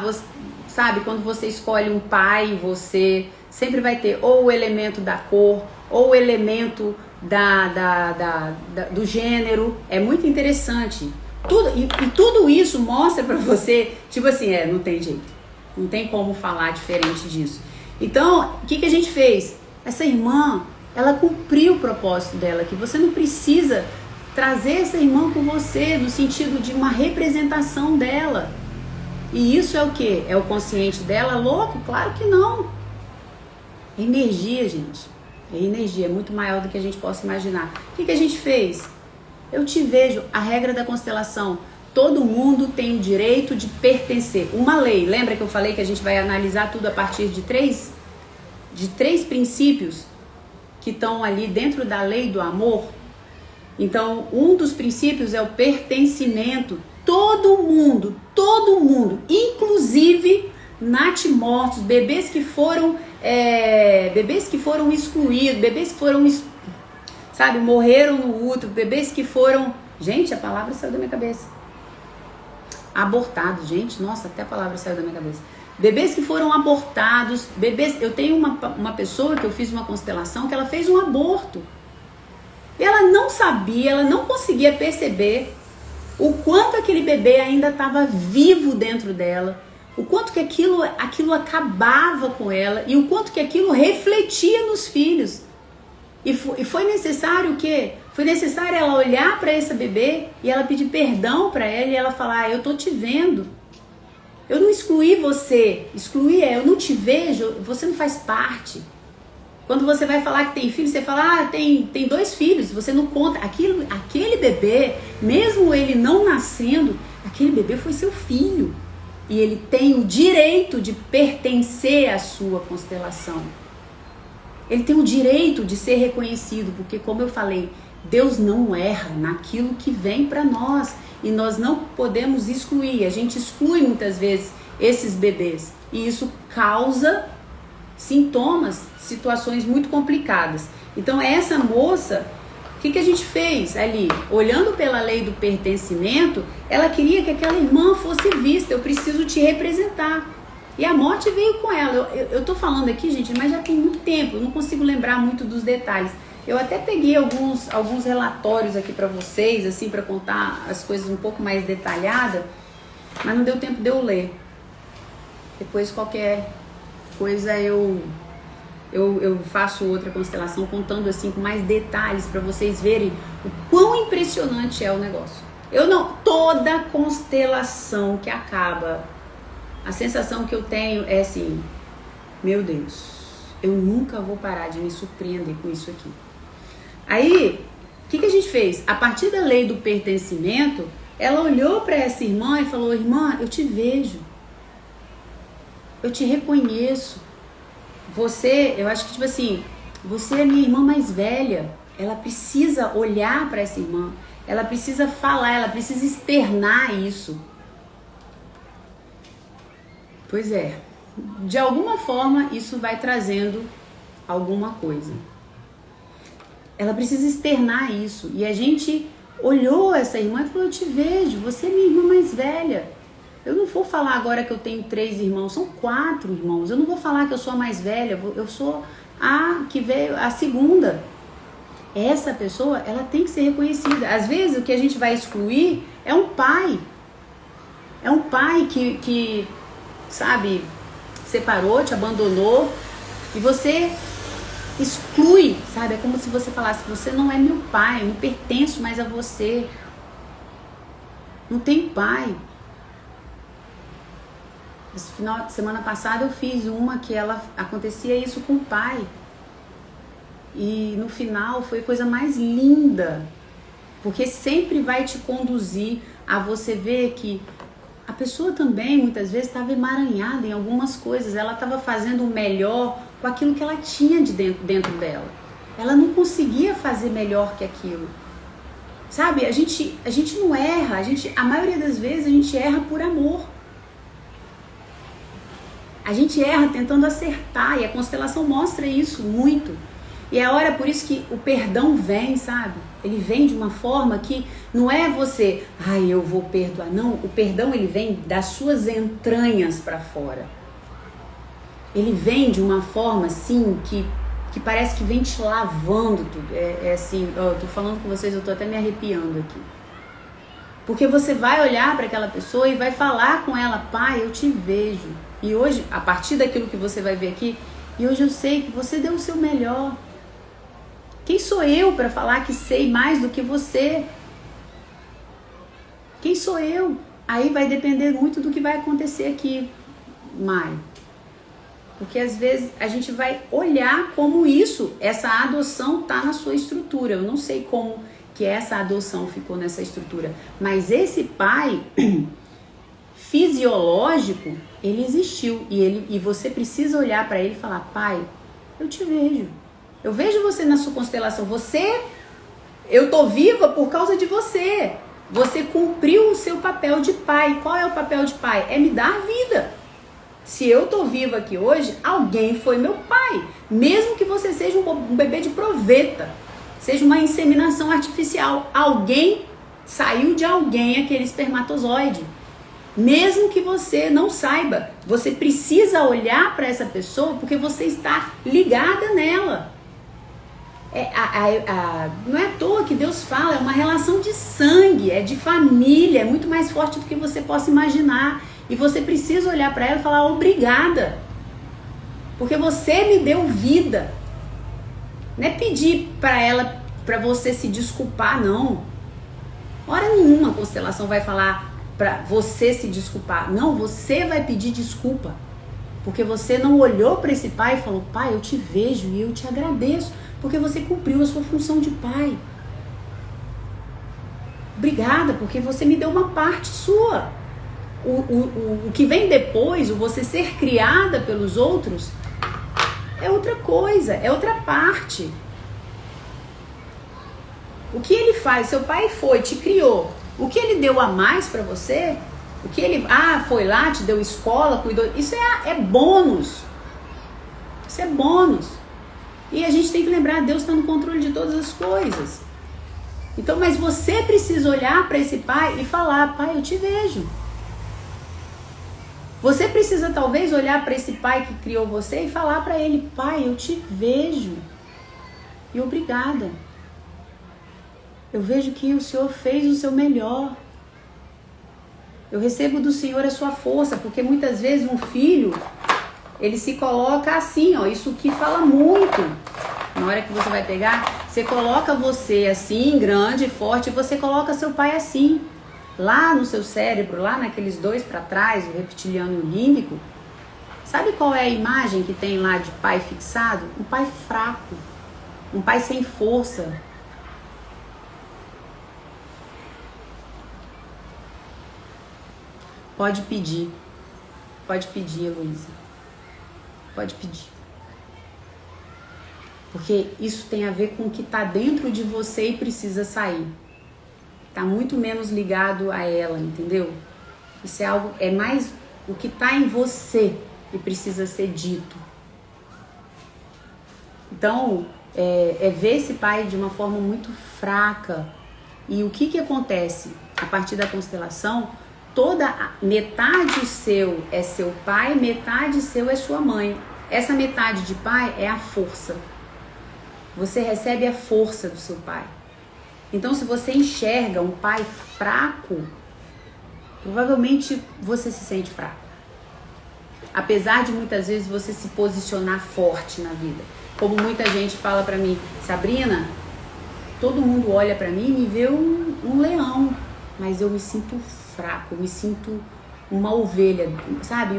você, sabe, quando você escolhe um pai, você sempre vai ter ou o elemento da cor, ou o elemento do gênero. É muito interessante. Tudo isso mostra pra você, tipo assim, não tem jeito. Não tem como falar diferente disso. Então, o que a gente fez? Essa irmã, ela cumpriu o propósito dela, que você não precisa trazer essa irmã com você, no sentido de uma representação dela. E isso é o quê? É o consciente dela louco? Claro que não. É energia, gente. É energia, é muito maior do que a gente possa imaginar. O que a gente fez? Eu te vejo, a regra da constelação. Todo mundo tem o direito de pertencer. Uma lei, lembra que eu falei que a gente vai analisar tudo a partir de três princípios que estão ali dentro da lei do amor? Então, um dos princípios é o pertencimento. Todo mundo, inclusive natimortos, bebês que foram excluídos, bebês que foram, sabe, morreram no útero, bebês que foram... Gente, a palavra saiu da minha cabeça. Abortados, gente, nossa, até a palavra saiu da minha cabeça. Bebês que foram abortados, eu tenho uma pessoa que eu fiz uma constelação que ela fez um aborto. Ela não sabia, ela não conseguia perceber o quanto aquele bebê ainda estava vivo dentro dela, o quanto que aquilo acabava com ela e o quanto que aquilo refletia nos filhos. E foi necessário o quê? Foi necessário ela olhar para esse bebê e ela pedir perdão para ela e ela falar: eu tô te vendo. Eu não excluí você. Excluir eu não te vejo, você não faz parte. Quando você vai falar que tem filho, você fala: tem 2 filhos. Você não conta. Aquele bebê, mesmo ele não nascendo, aquele bebê foi seu filho. E ele tem o direito de pertencer à sua constelação. Ele tem o direito de ser reconhecido, porque, como eu falei, Deus não erra naquilo que vem para nós. E nós não podemos excluir. A gente exclui muitas vezes esses bebês. E isso causa sintomas, situações muito complicadas. Então, essa moça, o que a gente fez ali? Olhando pela lei do pertencimento, ela queria que aquela irmã fosse vista. Eu preciso te representar. E a morte veio com ela. Eu tô falando aqui, gente, mas já tem muito tempo. Eu não consigo lembrar muito dos detalhes. Eu até peguei alguns relatórios aqui para vocês, assim, para contar as coisas um pouco mais detalhada, mas não deu tempo de eu ler. Depois, qualquer coisa, eu faço outra constelação contando assim com mais detalhes para vocês verem o quão impressionante é o negócio. Toda constelação que acaba, a sensação que eu tenho é assim: meu Deus, eu nunca vou parar de me surpreender com isso aqui. Aí, o que a gente fez? A partir da lei do pertencimento, ela olhou para essa irmã e falou: irmã, eu te vejo, eu te reconheço. Eu acho que tipo assim, você é minha irmã mais velha. Ela precisa olhar para essa irmã, ela precisa falar, ela precisa externar isso. Pois é, de alguma forma isso vai trazendo alguma coisa. Ela precisa externar isso. E a gente olhou essa irmã e falou: eu te vejo, você é minha irmã mais velha. Eu não vou falar agora que eu tenho 3 irmãos, são 4 irmãos. Eu não vou falar que eu sou a mais velha, eu sou a que veio, a segunda. Essa pessoa, ela tem que ser reconhecida. Às vezes o que a gente vai excluir é um pai. É um pai que sabe, separou, te abandonou e você exclui, sabe? É como se você falasse: você não é meu pai, eu não pertenço mais a você. Não tem pai. Esse final de semana passada eu fiz uma que acontecia isso com o pai. E no final foi a coisa mais linda. Porque sempre vai te conduzir a você ver que a pessoa também, muitas vezes, estava emaranhada em algumas coisas. Ela estava fazendo o melhor com aquilo que ela tinha de dentro dela. Ela não conseguia fazer melhor que aquilo. Sabe, a gente não erra. A maioria das vezes, a gente erra por amor. A gente erra tentando acertar. E a constelação mostra isso muito. E é a hora, por isso que o perdão vem, sabe? Ele vem de uma forma que não é você, eu vou perdoar. Não, o perdão ele vem das suas entranhas para fora. Ele vem de uma forma assim que parece que vem te lavando tudo. É assim, eu tô falando com vocês, eu tô até me arrepiando aqui. Porque você vai olhar para aquela pessoa e vai falar com ela, pai, eu te vejo. E hoje, a partir daquilo que você vai ver aqui, e hoje eu sei que você deu o seu melhor. Quem sou eu para falar que sei mais do que você? Quem sou eu? Aí vai depender muito do que vai acontecer aqui, Mai. Porque às vezes a gente vai olhar como essa adoção tá na sua estrutura. Eu não sei como que essa adoção ficou nessa estrutura, mas esse pai fisiológico, ele existiu e você precisa olhar para ele e falar, pai, eu te vejo. Eu vejo você na sua constelação. Eu tô viva por causa de você. Você cumpriu o seu papel de pai. Qual é o papel de pai? É me dar vida. Se eu tô viva aqui hoje, alguém foi meu pai. Mesmo que você seja um bebê de proveta, seja uma inseminação artificial, alguém saiu de alguém aquele espermatozoide. Mesmo que você não saiba, você precisa olhar para essa pessoa porque você está ligada nela. Não é à toa que Deus fala, é uma relação de sangue, é de família, é muito mais forte do que você possa imaginar. E você precisa olhar para ela e falar obrigada, porque você me deu vida. Não é pedir para ela, para você se desculpar, não. Hora nenhuma a constelação vai falar para você se desculpar. Não, você vai pedir desculpa, porque você não olhou para esse pai e falou, pai, eu te vejo e eu te agradeço. Porque você cumpriu a sua função de pai. Obrigada, porque você me deu uma parte sua. O que vem depois, o você ser criada pelos outros, é outra coisa, é outra parte. O que ele faz? Seu pai te criou. O que ele deu a mais para você? O que ele foi lá, te deu escola, cuidou. Isso é bônus. Isso é bônus. E a gente tem que lembrar, Deus está no controle de todas as coisas. Então, mas você precisa olhar para esse pai e falar, pai, eu te vejo. Você precisa talvez olhar para esse pai que criou você e falar para ele, pai, eu te vejo. E obrigada. Eu vejo que o Senhor fez o seu melhor. Eu recebo do Senhor a sua força, porque muitas vezes um filho, ele se coloca assim, isso que fala muito. Na hora que você vai pegar, você coloca você assim, grande, forte, e você coloca seu pai assim. Lá no seu cérebro, lá naqueles dois para trás, o reptiliano e o límbico. Sabe qual é a imagem que tem lá de pai fixado? Um pai fraco, um pai sem força. Pode pedir, Heloísa. Pode pedir. Porque isso tem a ver com o que está dentro de você e precisa sair. Está muito menos ligado a ela, entendeu? Isso é mais o que está em você e precisa ser dito. Então, ver esse pai de uma forma muito fraca. E o que acontece? A partir da constelação, metade seu é seu pai, metade seu é sua mãe. Essa metade de pai é a força. Você recebe a força do seu pai. Então, se você enxerga um pai fraco, provavelmente você se sente fraco. Apesar de muitas vezes você se posicionar forte na vida. Como muita gente fala pra mim, Sabrina, todo mundo olha pra mim e me vê um leão, mas eu me sinto fraco, eu me sinto uma ovelha, sabe?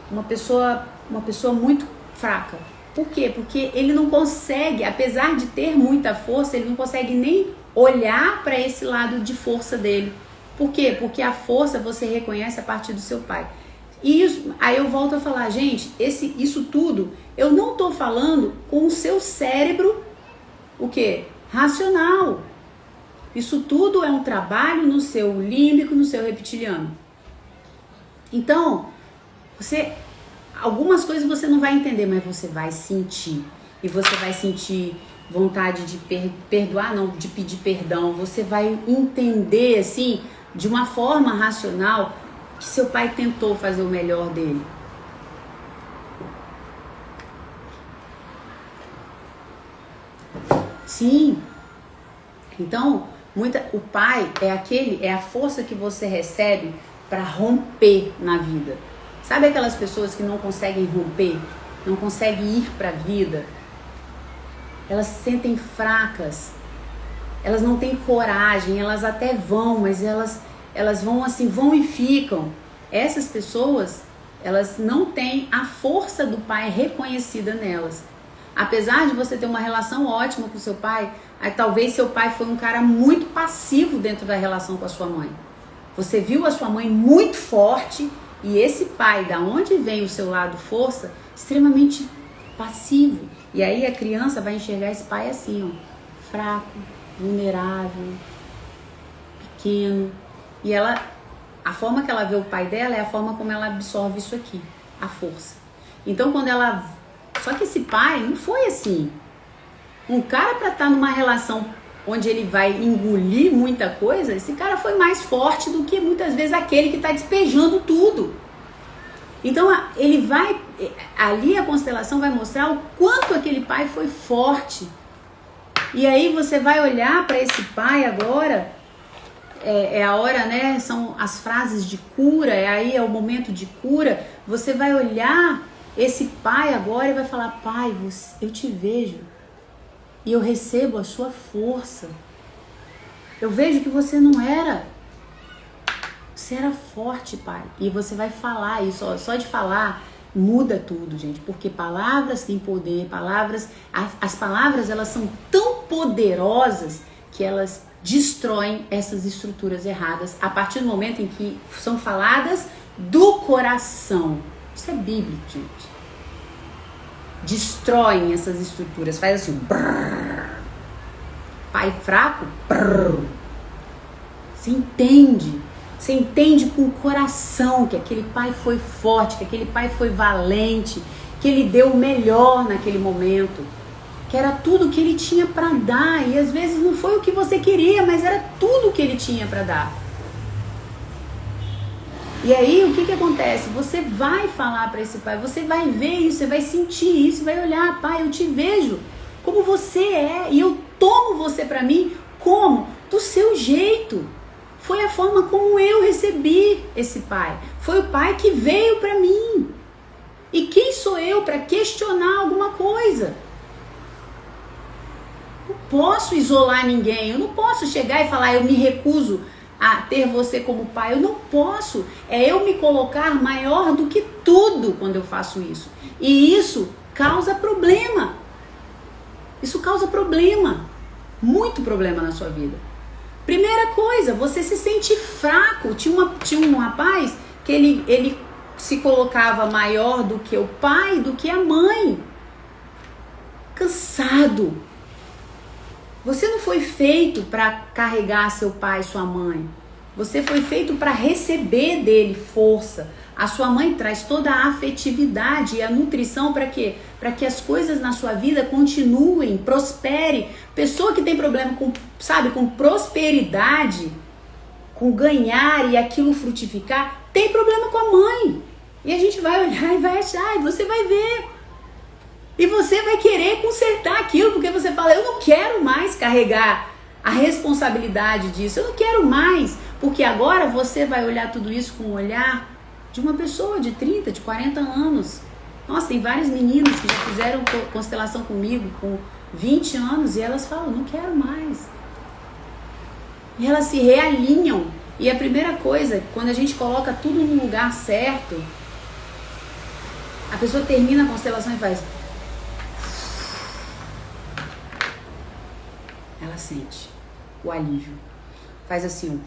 Uma pessoa muito fraca. Por quê? Porque ele não consegue, apesar de ter muita força, ele não consegue nem olhar para esse lado de força dele. Por quê? Porque a força você reconhece a partir do seu pai. E isso, aí eu volto a falar, gente, isso tudo, eu não estou falando com o seu cérebro, o quê? Racional. Isso tudo é um trabalho no seu límbico, no seu reptiliano. Então, algumas coisas você não vai entender, mas você vai sentir. E você vai sentir vontade de perdoar, não, de pedir perdão. Você vai entender, assim, de uma forma racional, que seu pai tentou fazer o melhor dele. Sim. Então, o pai é a força que você recebe para romper na vida. Sabe aquelas pessoas que não conseguem romper, não conseguem ir para a vida? Elas se sentem fracas, elas não têm coragem, elas até vão, mas elas vão assim, vão e ficam. Essas pessoas, elas não têm a força do pai reconhecida nelas. Apesar de você ter uma relação ótima com seu pai, talvez seu pai foi um cara muito passivo dentro da relação com a sua mãe. Você viu a sua mãe muito forte e esse pai, da onde vem o seu lado força, extremamente passivo. E aí a criança vai enxergar esse pai assim, ó, fraco, vulnerável, pequeno. E a forma que ela vê o pai dela é a forma como ela absorve isso aqui, a força. Então só que esse pai não foi assim. Um cara para estar numa relação onde ele vai engolir muita coisa, esse cara foi mais forte do que muitas vezes aquele que está despejando tudo. Então ali a constelação vai mostrar o quanto aquele pai foi forte. E aí você vai olhar para esse pai agora, é a hora, né? São as frases de cura, aí é o momento de cura. Você vai olhar esse pai agora e vai falar: pai, eu te vejo e eu recebo a sua força. Eu vejo que você não era. Você era forte, pai. E você vai falar isso, só de falar muda tudo, gente. Porque palavras têm poder, as palavras elas são tão poderosas que elas destroem essas estruturas erradas a partir do momento em que são faladas do coração. Isso é bíblico, gente. Destroem essas estruturas, faz assim, brrr. Pai fraco, brrr. Você entende com o coração que aquele pai foi forte, que aquele pai foi valente, que ele deu o melhor naquele momento, que era tudo que ele tinha para dar, e às vezes não foi o que você queria, mas era tudo que ele tinha para dar. E aí o que acontece? Você vai falar para esse pai, você vai ver isso, você vai sentir isso, vai olhar: pai, eu te vejo como você é e eu tomo você para mim como? Do seu jeito. Foi a forma como eu recebi esse pai. Foi o pai que veio para mim. E quem sou eu para questionar alguma coisa? Não posso isolar ninguém, eu não posso chegar e falar: eu me recuso a ter você como pai. Eu não posso. É eu me colocar maior do que tudo quando eu faço isso. E isso causa problema. Isso causa problema. Muito problema na sua vida. Primeira coisa, você se sente fraco. Tinha um rapaz que ele se colocava maior do que o pai, do que a mãe. Cansado. Você não foi feito para carregar seu pai e sua mãe. Você foi feito para receber dele força. A sua mãe traz toda a afetividade e a nutrição para quê? Para que as coisas na sua vida continuem, prospere. Pessoa que tem problema com prosperidade, com ganhar e aquilo frutificar, tem problema com a mãe. E a gente vai olhar e vai achar, e você vai ver. E você vai querer consertar aquilo, porque você fala: eu não quero mais carregar a responsabilidade disso, eu não quero mais. Porque agora você vai olhar tudo isso com o olhar de uma pessoa de 30, de 40 anos. Nossa, tem várias meninas que já fizeram constelação comigo com 20 anos e elas falam: não quero mais. E elas se realinham. E a primeira coisa, quando a gente coloca tudo no lugar certo, a pessoa termina a constelação e faz: ela sente o alívio. Faz assim,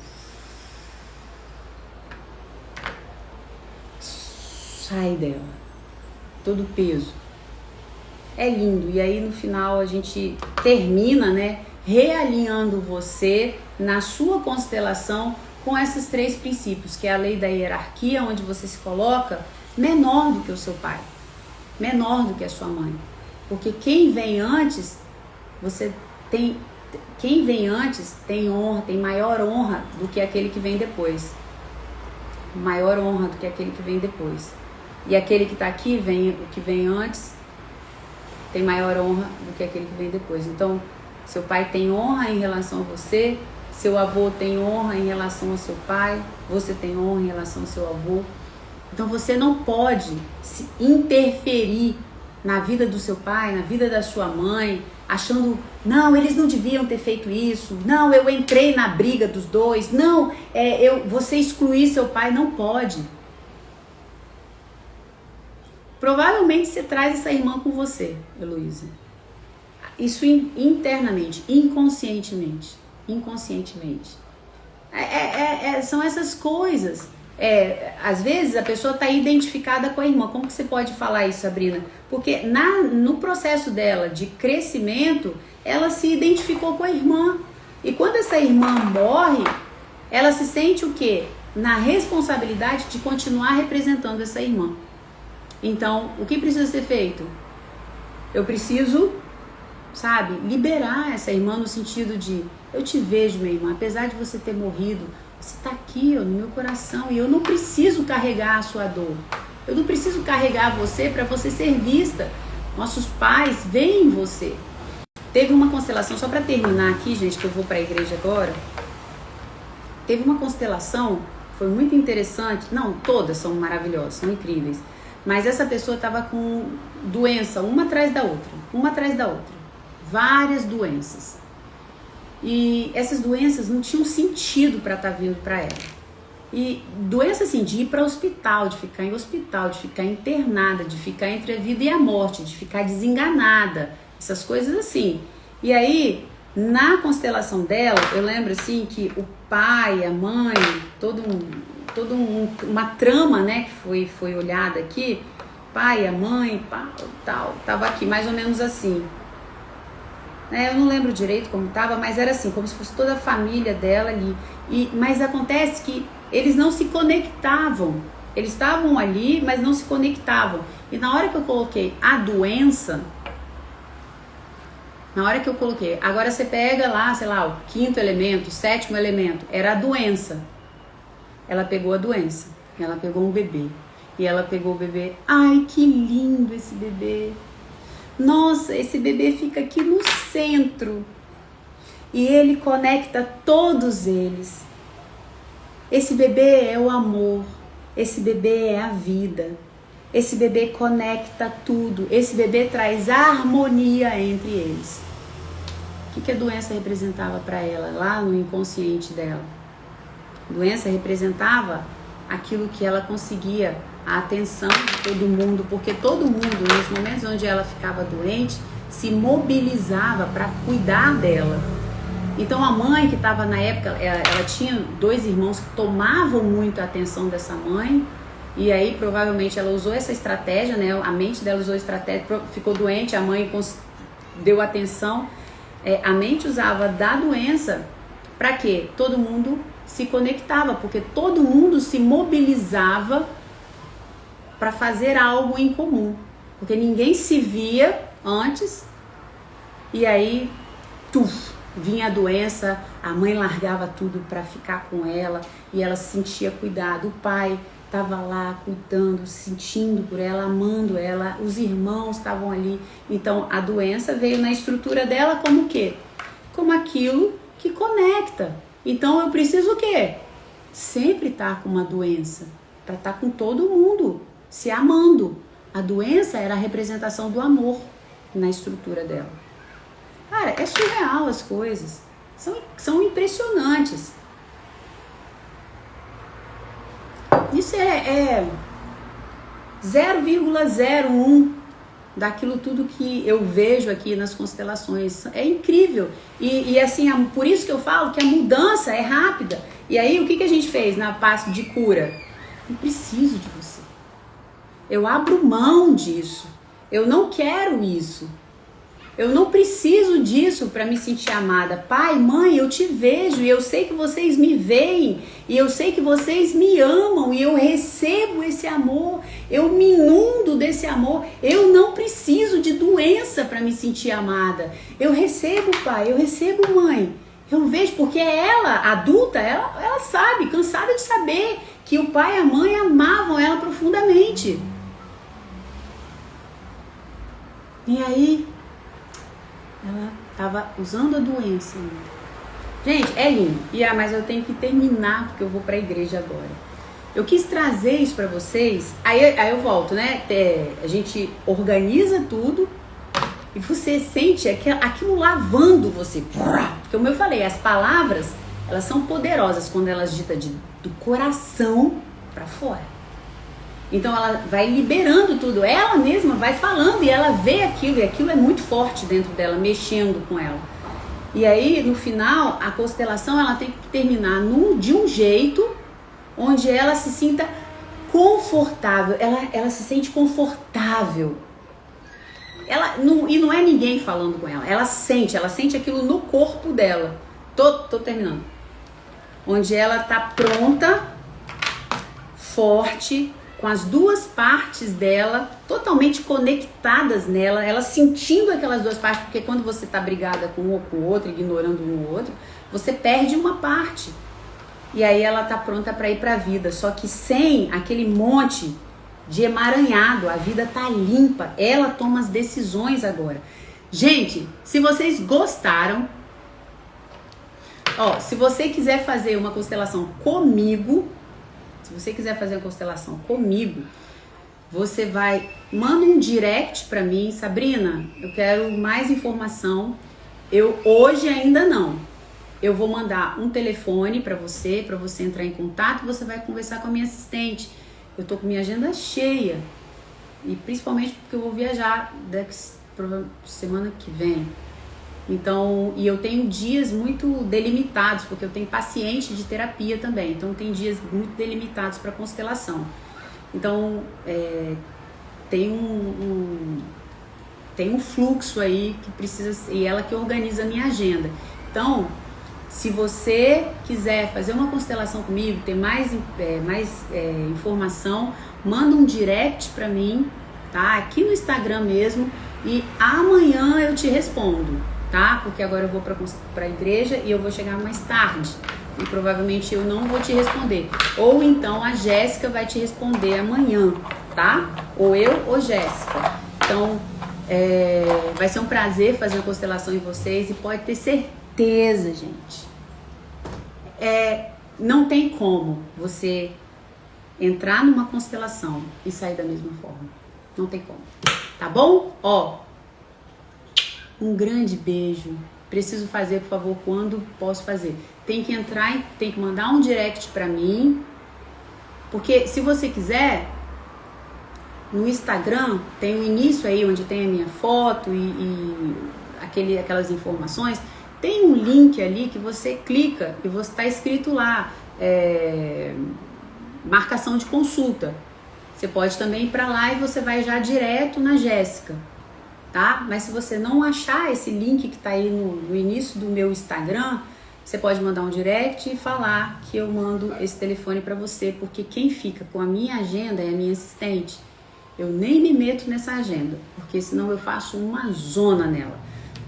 sai dela todo o peso. É lindo. E aí no final a gente termina, né, realinhando você na sua constelação com esses 3 princípios, que é a lei da hierarquia, onde você se coloca menor do que o seu pai, menor do que a sua mãe. Porque quem vem antes, tem honra, tem maior honra do que aquele que vem depois. Maior honra do que aquele que vem depois. E aquele que está aqui, o que vem antes, tem maior honra do que aquele que vem depois. Então, seu pai tem honra em relação a você, seu avô tem honra em relação ao seu pai, você tem honra em relação ao seu avô. Então, você não pode se interferir na vida do seu pai, na vida da sua mãe, achando, não, eles não deviam ter feito isso, não, eu entrei na briga dos dois, não, você excluir seu pai, não pode. Provavelmente você traz essa irmã com você, Heloísa. Isso internamente, inconscientemente. São essas coisas. Às vezes a pessoa está identificada com a irmã. Como que você pode falar isso, Sabrina? Porque no processo dela de crescimento, ela se identificou com a irmã. E quando essa irmã morre, ela se sente o quê? Na responsabilidade de continuar representando essa irmã. Então, o que precisa ser feito? Eu preciso, liberar essa irmã no sentido de, eu te vejo, minha irmã, apesar de você ter morrido, você está aqui, no meu coração, e eu não preciso carregar a sua dor. Eu não preciso carregar você para você ser vista. Nossos pais veem em você. Teve uma constelação, só para terminar aqui, gente, que eu vou para a igreja agora. Teve uma constelação, foi muito interessante. Não, todas são maravilhosas, são incríveis. Mas essa pessoa estava com doença, uma atrás da outra. Várias doenças. E essas doenças não tinham sentido para estar vindo para ela. E doença assim, de ir para o hospital, de ficar em hospital, de ficar internada, de ficar entre a vida e a morte, de ficar desenganada, essas coisas assim. E aí, na constelação dela, eu lembro assim que o pai, a mãe, uma trama, né, que foi olhada aqui, pai, a mãe, tal, tava aqui mais ou menos assim. Eu não lembro direito como tava, mas era assim, como se fosse toda a família dela ali. Mas acontece que eles não se conectavam. Eles estavam ali, mas não se conectavam. E na hora que eu coloquei a doença, agora você pega lá, sei lá, o 5º elemento, o 7º elemento, era a doença. Ela pegou a doença, ela pegou um bebê. E ela pegou o bebê, ai que lindo esse bebê. Nossa, esse bebê fica aqui no centro. E ele conecta todos eles. Esse bebê é o amor. Esse bebê é a vida. Esse bebê conecta tudo. Esse bebê traz harmonia entre eles. O que a doença representava para ela lá no inconsciente dela? A doença representava aquilo que ela conseguia, a atenção de todo mundo, porque todo mundo, nos momentos onde ela ficava doente, se mobilizava para cuidar dela. Então a mãe que estava na época, ela tinha 2 irmãos que tomavam muito a atenção dessa mãe, e aí provavelmente ela usou essa estratégia, né? A mente dela usou a estratégia, ficou doente, a mãe deu atenção. A mente usava da doença para quê? Todo mundo se conectava, porque todo mundo se mobilizava para fazer algo em comum, porque ninguém se via antes, e aí vinha a doença, a mãe largava tudo para ficar com ela, e ela se sentia cuidado, o pai estava lá cuidando, sentindo por ela, amando ela, os irmãos estavam ali. Então a doença veio na estrutura dela como o quê? Como aquilo que conecta. Então eu preciso o quê? Sempre estar com uma doença, para estar com todo mundo, se amando. A doença era a representação do amor na estrutura dela. Cara, é surreal as coisas. São impressionantes. Isso é 0,01 daquilo tudo que eu vejo aqui nas constelações. É incrível. E assim, por isso que eu falo que a mudança é rápida. E aí, o que a gente fez na parte de cura? Não preciso de você. Eu abro mão disso. Eu não quero isso. Eu não preciso disso para me sentir amada. Pai, mãe, eu te vejo e eu sei que vocês me veem e eu sei que vocês me amam e eu recebo esse amor, eu me inundo desse amor. Eu não preciso de doença para me sentir amada. Eu recebo, pai, eu recebo, mãe. Eu vejo, porque ela, adulta, ela sabe, cansada de saber que o pai e a mãe amavam ela profundamente. E aí, ela estava usando a doença. Gente, é lindo. Mas eu tenho que terminar, porque eu vou para a igreja agora. Eu quis trazer isso para vocês. Aí eu volto, né? A gente organiza tudo e você sente aquilo lavando você. Porque, como eu falei, as palavras, elas são poderosas quando elas ditam do coração para fora. Então ela vai liberando tudo, ela mesma vai falando e ela vê aquilo, e aquilo é muito forte dentro dela, mexendo com ela. E aí, no final, a constelação ela tem que terminar de um jeito onde ela se sinta confortável, ela se sente confortável. E não é ninguém falando com ela, ela sente aquilo no corpo dela. Tô terminando. Onde ela tá pronta, forte, com as duas partes dela totalmente conectadas nela, ela sentindo aquelas duas partes, porque quando você tá brigada com um ou com o outro, ignorando um ou outro, você perde uma parte. E aí ela tá pronta para ir para a vida, só que sem aquele monte de emaranhado, a vida tá limpa, ela toma as decisões agora. Gente, se vocês gostaram, se você quiser fazer uma constelação comigo, você manda um direct pra mim, Sabrina, eu quero mais informação. Hoje ainda não. Eu vou mandar um telefone pra você entrar em contato, você vai conversar com a minha assistente. Eu tô com minha agenda cheia, e principalmente porque eu vou viajar semana que vem. Então, e eu tenho dias muito delimitados, porque eu tenho paciente de terapia também, então tem dias muito delimitados para constelação. Então, tem um fluxo aí que precisa, e ela que organiza a minha agenda. Então, se você quiser fazer uma constelação comigo, ter mais informação, manda um direct para mim, tá? Aqui no Instagram mesmo, e amanhã eu te respondo. Tá? Porque agora eu vou para a igreja e eu vou chegar mais tarde e provavelmente eu não vou te responder, ou então a Jéssica vai te responder amanhã, tá? Ou eu ou Jéssica. Então vai ser um prazer fazer uma constelação em vocês, e pode ter certeza, gente, não tem como você entrar numa constelação e sair da mesma forma, não tem como, tá bom? Um grande beijo. Preciso fazer, por favor, quando posso fazer. Tem que entrar, tem que mandar um direct pra mim. Porque se você quiser, no Instagram tem o início aí, onde tem a minha foto e aquelas informações. Tem um link ali que você clica e você tá escrito lá, marcação de consulta. Você pode também ir pra lá e você vai já direto na Jéssica. Tá? Mas se você não achar esse link que tá aí no início do meu Instagram, você pode mandar um direct e falar que eu mando esse telefone para você, porque quem fica com a minha agenda é a minha assistente. Eu nem me meto nessa agenda, porque senão eu faço uma zona nela,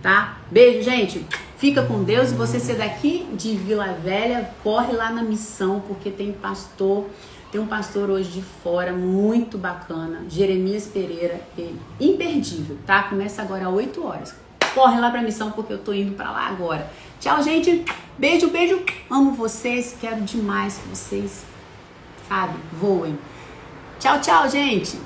tá? Beijo, gente! Fica com Deus, e você ser daqui de Vila Velha, corre lá na missão, porque tem um pastor hoje de fora, muito bacana, Jeremias Pereira, ele imperdível, tá? Começa agora às 8 horas. Corre lá pra missão, porque eu tô indo pra lá agora. Tchau, gente. Beijo, beijo. Amo vocês, quero demais que vocês, voem. Tchau, tchau, gente.